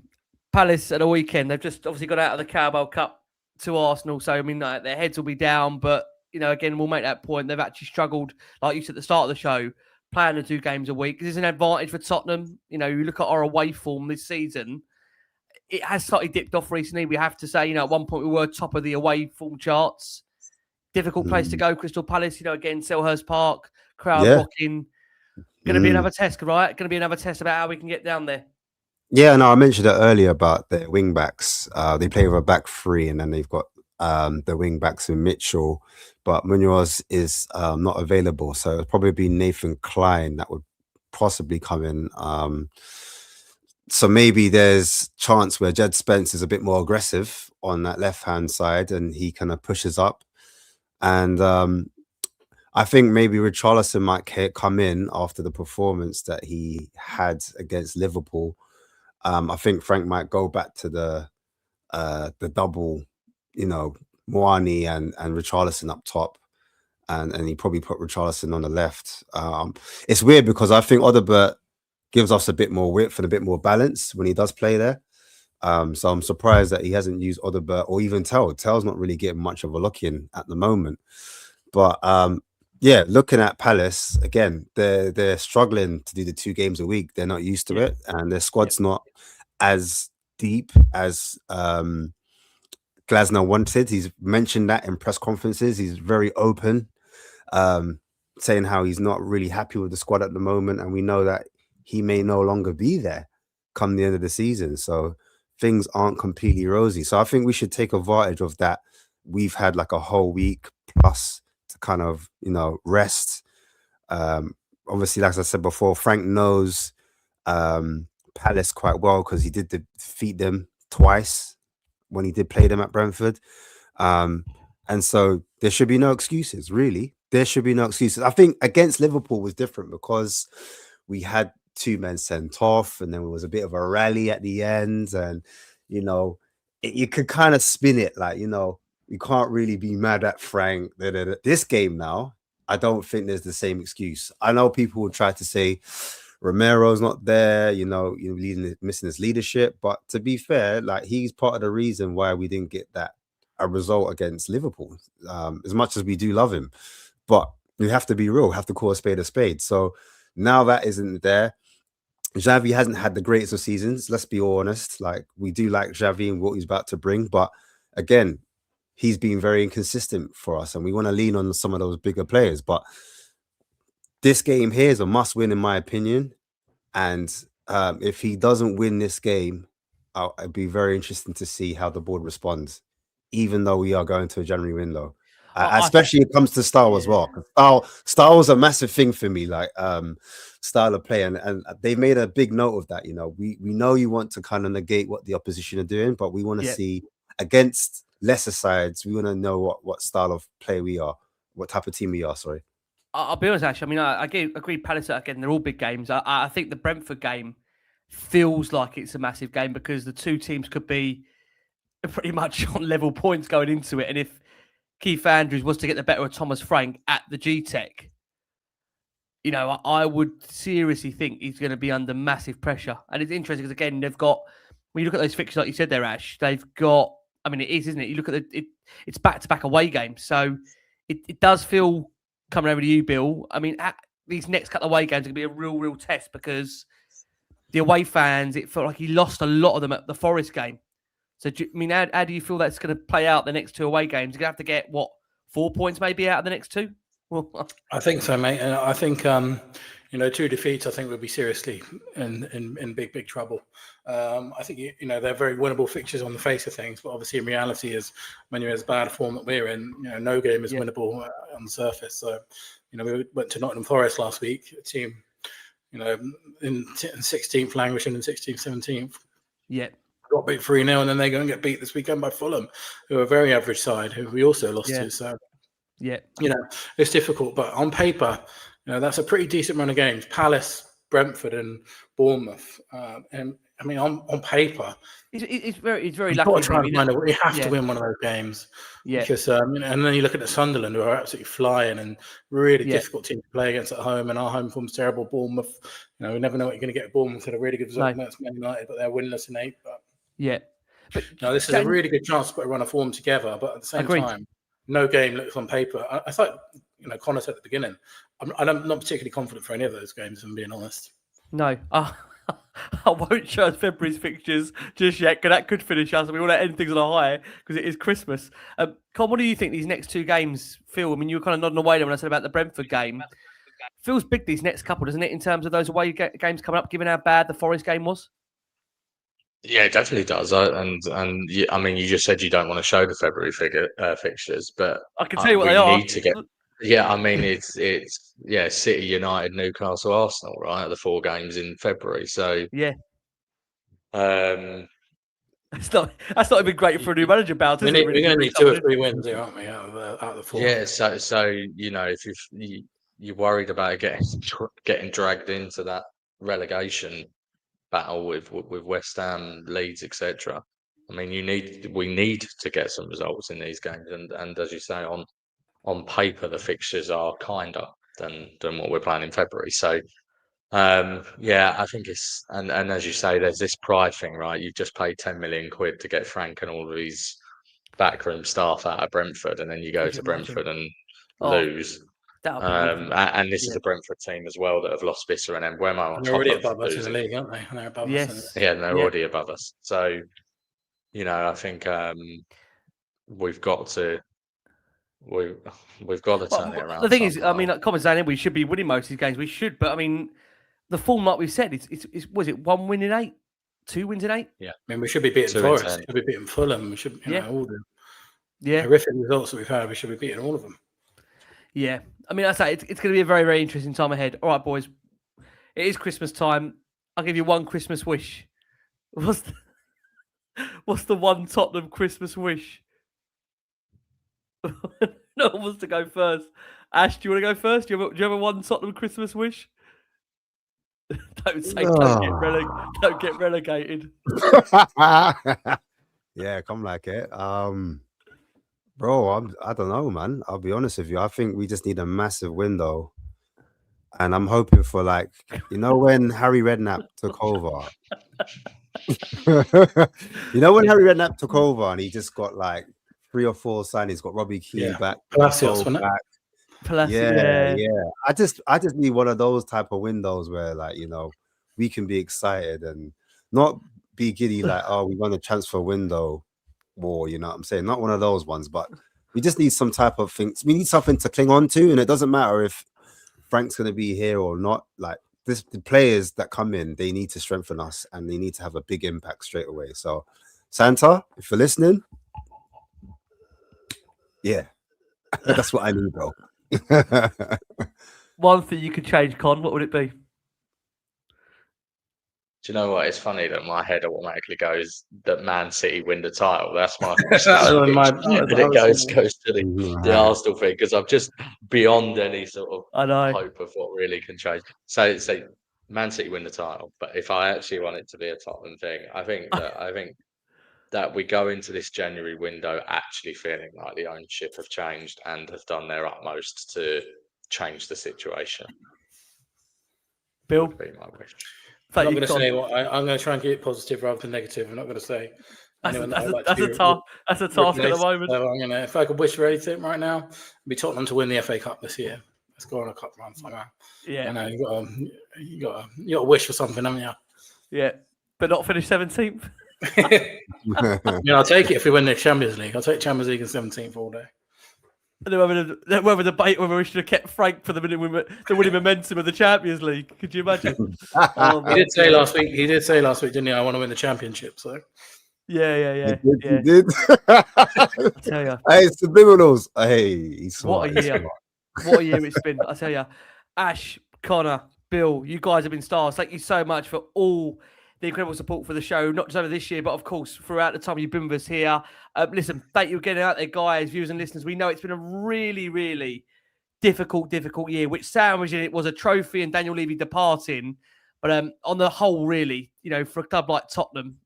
[SPEAKER 1] Palace at the weekend. They've just obviously got out of the Carabao Cup to Arsenal. So, their heads will be down. But, again, we'll make that point. They've actually struggled, like you said at the start of the show, playing the 2 games a week. This is an advantage for Tottenham. You look at our away form this season. It has slightly dipped off recently. We have to say, at one point we were top of the away form charts. Difficult place to go, Crystal Palace. Again, Selhurst Park, crowd rocking. Going to be another test, right? Going to be another test about how we can get down there.
[SPEAKER 3] Yeah, no, I mentioned it earlier about their wing backs. They play with a back 3, and then they've got the wing backs in Mitchell, but Munoz is not available. So it'll probably be Nathan Klein that would possibly come in. So maybe there's chance where Jed Spence is a bit more aggressive on that left-hand side and he kind of pushes up. And I think maybe Richarlison might come in after the performance that he had against Liverpool. I think Frank might go back to the double, Moani and Richarlison up top. And he probably put Richarlison on the left. It's weird because I think Odobert gives us a bit more width and a bit more balance when he does play there. So I'm surprised that he hasn't used Odobert or even Tell. Tell's not really getting much of a look in at the moment. But looking at Palace, again, they're struggling to do the 2 games a week. They're not used to it. And their squad's not as deep as Glasner wanted. He's mentioned that in press conferences. He's very open, saying how he's not really happy with the squad at the moment. And we know that he may no longer be there come the end of the season. So things aren't completely rosy. So I think we should take advantage of that. We've had like a whole week plus to kind of, rest. Obviously, like I said before, Frank knows Palace quite well because he did defeat them twice when he did play them at Brentford. And so there should be no excuses, really. There should be no excuses. I think against Liverpool was different because we had 2 men sent off and then there was a bit of a rally at the end. And, you could kind of spin it like, we can't really be mad at Frank. This game now, I don't think there's the same excuse. I know people will try to say Romero's not there, missing his leadership. But to be fair, like he's part of the reason why we didn't get a result against Liverpool, as much as we do love him. But we have to be real, have to call a spade a spade. So now that isn't there. Xavi hasn't had the greatest of seasons. Let's be honest. Like we do like Xavi and what he's about to bring. But again, he's been very inconsistent for us and we want to lean on some of those bigger players. But this game here is a must win, in my opinion. And if he doesn't win this game, it'd be very interesting to see how the board responds, even though we are going to a January window. Especially when it comes to style as well. Style was a massive thing for me, like style of play. And they made a big note of that. We know you want to kind of negate what the opposition are doing, but we want to see against lesser sides, we want to know what style of play we are, what type of team we are, sorry.
[SPEAKER 1] I'll be honest, actually. I agree, Palace, again, they're all big games. I think the Brentford game feels like it's a massive game because the 2 teams could be pretty much on level points going into it. And if Keith Andrews was to get the better of Thomas Frank at the G-Tech, you know, I would seriously think he's going to be under massive pressure. And it's interesting because, again, they've got, when you look at those fixtures, like you said there, Ash, they've got, I mean, it is, isn't it? You look at it's back-to-back away games. So it does feel, coming over to you, Bill, I mean, these next couple of away games are going to be a real test because the away fans, it felt like he lost a lot of them at the Forest game. So, I mean, how do you feel that's going to play out the next two away games? You're going to have to get, 4 points maybe out of the next two? Well,
[SPEAKER 2] I think so, mate. And I think, 2 defeats, I think we'll be seriously in big trouble. I think, they're very winnable fixtures on the face of things, but obviously in reality is when you're as bad a form that we're in, no game is winnable on the surface. So, we went to Nottingham Forest last week, a team, in 16th languishing in 16th, 17th.
[SPEAKER 1] Yeah.
[SPEAKER 2] Got beat 3-0, and then they go and get beat this weekend by Fulham, who are a very average side, who we also lost to. So, it's difficult, but on paper, that's a pretty decent run of games. Palace, Brentford, and Bournemouth. And I mean, on paper,
[SPEAKER 1] it's very lucky.
[SPEAKER 2] We have to win one of those games. Yeah. Because and then you look at the Sunderland, who are absolutely flying and really difficult team to play against at home, and our home form's terrible. Bournemouth, we never know what you're going to get. Bournemouth had a really good result against Man United, but they're winless in 8. But this is a really good chance to put a run of form together. But at the same time, no game looks on paper. I thought, Connor said at the beginning, I'm not particularly confident for any of those games, if I'm being honest.
[SPEAKER 1] No. I won't show us February's fixtures just yet, because that could finish us. We want to end things on a high because it is Christmas. Con, what do you think these next two games feel? I mean, you were kind of nodding away when I said about the Brentford game. Feels big these next couple, doesn't it, in terms of those away games coming up, given how bad the Forest game was?
[SPEAKER 4] Yeah, it definitely does. And I mean, you just said you don't want to show the February fixtures, but
[SPEAKER 1] I can tell you what they are.
[SPEAKER 4] Need to get. Yeah, I mean, it's City, United, Newcastle, Arsenal, right? The 4 games in February. So
[SPEAKER 1] that's not even great for a new manager, Bout.
[SPEAKER 2] We're going to need 2 or 3 wins here, aren't we? Out of the 4.
[SPEAKER 4] Yeah, so if you're worried about getting dragged into that relegation battle with West Ham, Leeds, etc. I mean, we need to get some results in these games, and as you say, on paper the fixtures are kinder than what we're playing in February. So I think it's and as you say, there's this pride thing, right? You've just paid 10 million quid to get Frank and all of his backroom staff out of Brentford, and then you go to Brentford and lose. And this is a Brentford team as well that have lost Visser and Mbeumo.
[SPEAKER 2] They're already above us in the league, aren't they? And they're above us.
[SPEAKER 4] Yeah, they're already above us. So, I think we've got to turn it around.
[SPEAKER 1] The thing is, I mean, like Common saying, we should be winning most of these games. We should, but I mean, the form, like we said, it's was it 1 win in 8, 2 wins in 8?
[SPEAKER 2] Yeah, I mean, we should be beating Forest. We should be beating Fulham. We should, all the horrific results that we've had. We should be beating all of them.
[SPEAKER 1] Yeah, I mean, I say it's going to be a very interesting time ahead. All right, boys, it is Christmas time. I'll give you one Christmas wish. What's the one Tottenham Christmas wish? No one wants to go first. Ash, do you want to go first? Do you have a one Tottenham Christmas wish? Don't say don't get relegated.
[SPEAKER 3] Yeah, come like it. Bro, I don't know, man. I'll be honest with you. I think we just need a massive window. And I'm hoping for, like, when Harry Redknapp took over. When Harry Redknapp took over and he just got, like, 3 or 4 signings, got Robbie Keane back.
[SPEAKER 2] Palacios, wasn't it?
[SPEAKER 3] Yeah. I just need one of those type of windows where, like, we can be excited and not be giddy like, oh, we want a transfer window. War, you know what I'm saying? Not one of those ones, but we just need some type of things. We need something to cling on to, and it doesn't matter if Frank's going to be here or not. Like the players that come in, they need to strengthen us, and they need to have a big impact straight away. So, Santa, if you're listening, that's what I need, bro.
[SPEAKER 1] One thing you could change, Con, what would it be?
[SPEAKER 4] Do you know what? It's funny that my head automatically goes that Man City win the title. That's my it goes to the Arsenal thing, because I'm just beyond any sort of hope of what really can change. So Man City win the title, but if I actually want it to be a Tottenham thing, I think that we go into this January window actually feeling like the ownership have changed and have done their utmost to change the situation.
[SPEAKER 1] Bill?
[SPEAKER 4] Would be my wish.
[SPEAKER 2] I'm not going to say what I'm going to try and keep it positive rather than negative. I'm not going to say
[SPEAKER 1] that's a task at the moment.
[SPEAKER 2] So if I could wish for anything right now, it'd be Tottenham to win the FA Cup this year. Let's go on a cup run somehow.
[SPEAKER 1] Yeah,
[SPEAKER 2] you got to wish for something, haven't you?
[SPEAKER 1] Yeah, but not finish 17th.
[SPEAKER 2] I'll take it if we win the Champions League. I'll take Champions League in 17th all day.
[SPEAKER 1] And then we'll have a debate whether we should have kept Frank for the winning momentum of the Champions League. Could you imagine?
[SPEAKER 2] He did say last week, didn't he? I want to win the championship. So
[SPEAKER 1] yeah.
[SPEAKER 3] He did.
[SPEAKER 1] I tell you,
[SPEAKER 3] hey, subliminals. Hey, he's smart.
[SPEAKER 1] What a year! What a year it's been. I tell you, Ash, Connor, Bill, you guys have been stars. Thank you so much for all the incredible support for the show, not just over this year, but of course throughout the time you've been with us here. Listen, thank you for getting out there, guys, viewers and listeners. We know it's been a really, really difficult year, which sandwiched in it was a trophy and Daniel Levy departing. But on the whole, really, for a club like Tottenham,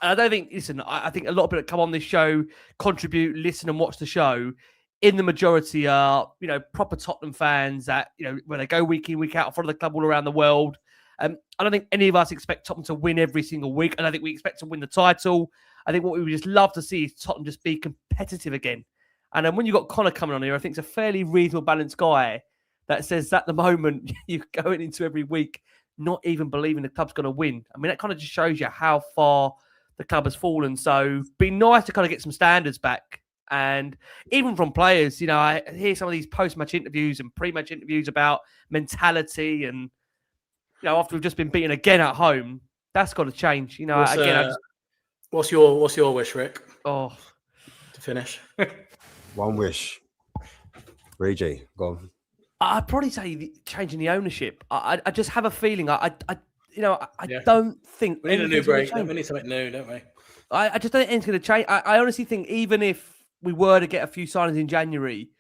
[SPEAKER 1] and I don't think, listen, I think a lot of people that come on this show, contribute, listen and watch the show, in the majority are, proper Tottenham fans that, where they go week in, week out, follow the club all around the world. I don't think any of us expect Tottenham to win every single week. And I think we expect to win the title. I think what we would just love to see is Tottenham just be competitive again. And then when you've got Connor coming on here, I think it's a fairly reasonable, balanced guy that says at the moment you're going into every week not even believing the club's going to win. I mean, that kind of just shows you how far the club has fallen. So be nice to kind of get some standards back. And even from players, I hear some of these post-match interviews and pre-match interviews about mentality and, after we've just been beaten again at home, that's got to change.
[SPEAKER 2] What's your wish, Rick?
[SPEAKER 1] To
[SPEAKER 2] finish.
[SPEAKER 3] One wish. Ray J, go on.
[SPEAKER 1] I'd probably say changing the ownership. I just have a feeling. I don't think
[SPEAKER 2] we need a new break. We need something new, don't we?
[SPEAKER 1] I just don't think anything's going to change. I honestly think even if we were to get a few signings in January,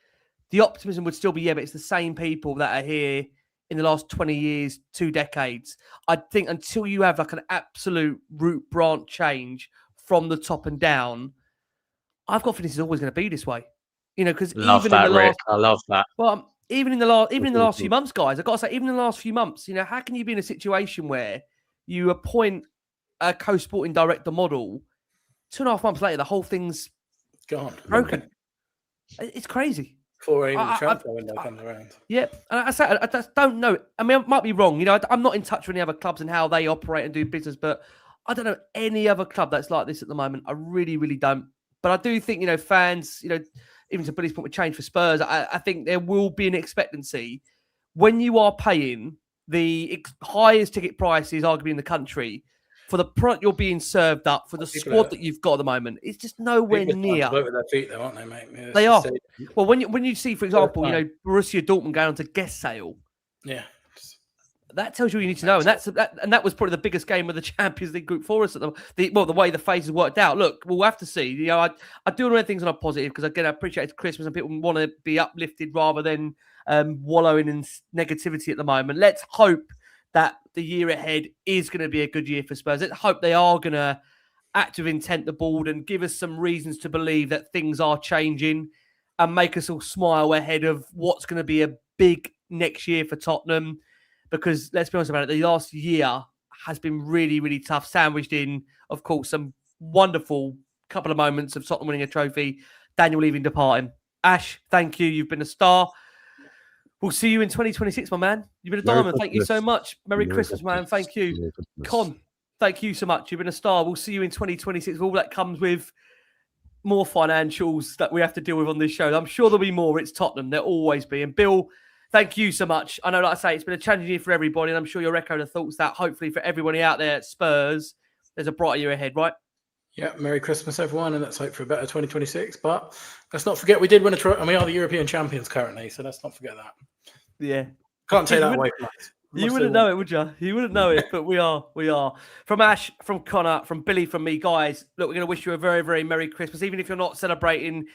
[SPEAKER 1] the optimism would still be, but it's the same people that are here in the last 20 years, 2 decades. I think until you have like an absolute root branch change from the top and down, I've got feeling this is always going to be this way. Because
[SPEAKER 4] Rick. I love that.
[SPEAKER 1] Well, even in the last few months, guys, I've got to say, even in the last few months, how can you be in a situation where you appoint a co-sporting director model, 2.5 months later, the whole thing's
[SPEAKER 2] gone,
[SPEAKER 1] broken. It's crazy.
[SPEAKER 2] Before even the transfer window comes around.
[SPEAKER 1] Yeah, and I just don't know. I mean, I might be wrong. I'm not in touch with any other clubs and how they operate and do business, but I don't know any other club that's like this at the moment. I really, really don't. But I do think, fans, even to Billy's point with change for Spurs, I think there will be an expectancy when you are paying the highest ticket prices, arguably in the country, for the product you're being served up, for the squad that you've got at the moment. It's just nowhere near.
[SPEAKER 2] Vote with their feet, though, aren't they, mate? Yeah,
[SPEAKER 1] they are. Well, when you see, for example, Borussia Dortmund going on to guest sale, that tells you what you need to know, and that was probably the biggest game of the Champions League group for us at the way the phases worked out. Look, we'll have to see. I do want things on a positive because again, I appreciate it's Christmas and people want to be uplifted rather than wallowing in negativity at the moment. Let's hope that the year ahead is going to be a good year for Spurs. Let's hope they are going to act with intent the board and give us some reasons to believe that things are changing and make us all smile ahead of what's going to be a big next year for Tottenham. Because let's be honest about it, the last year has been really, really tough, sandwiched in, of course, some wonderful couple of moments of Tottenham winning a trophy, Daniel Levy departing. Ash, thank you. You've been a star. We'll see you in 2026, my man. You've been a diamond. Thank you so much. Merry Christmas, man. Thank you. Con, thank you so much. You've been a star. We'll see you in 2026. All that comes with more financials that we have to deal with on this show. I'm sure there'll be more. It's Tottenham. There'll always be. And Bill, thank you so much. I know, like I say, it's been a challenging year for everybody, and I'm sure you'll echo the thoughts that hopefully for everybody out there at Spurs, there's a brighter year ahead, right?
[SPEAKER 2] Yeah, Merry Christmas, everyone, and let's hope for a better 2026. But let's not forget we did win a trophy, and we are the European champions currently, so let's not forget that.
[SPEAKER 1] Yeah.
[SPEAKER 2] Can't take that away from us.
[SPEAKER 1] You wouldn't know it, would you? You wouldn't know it, but we are. From Ash, from Connor, from Billy, from me, guys, look, we're going to wish you a very, very Merry Christmas. Even if you're not celebrating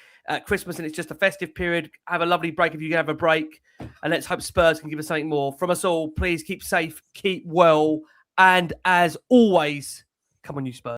[SPEAKER 1] Christmas and it's just a festive period, have a lovely break if you can have a break. And let's hope Spurs can give us something more. From us all, please keep safe, keep well, and as always, come on, you Spurs.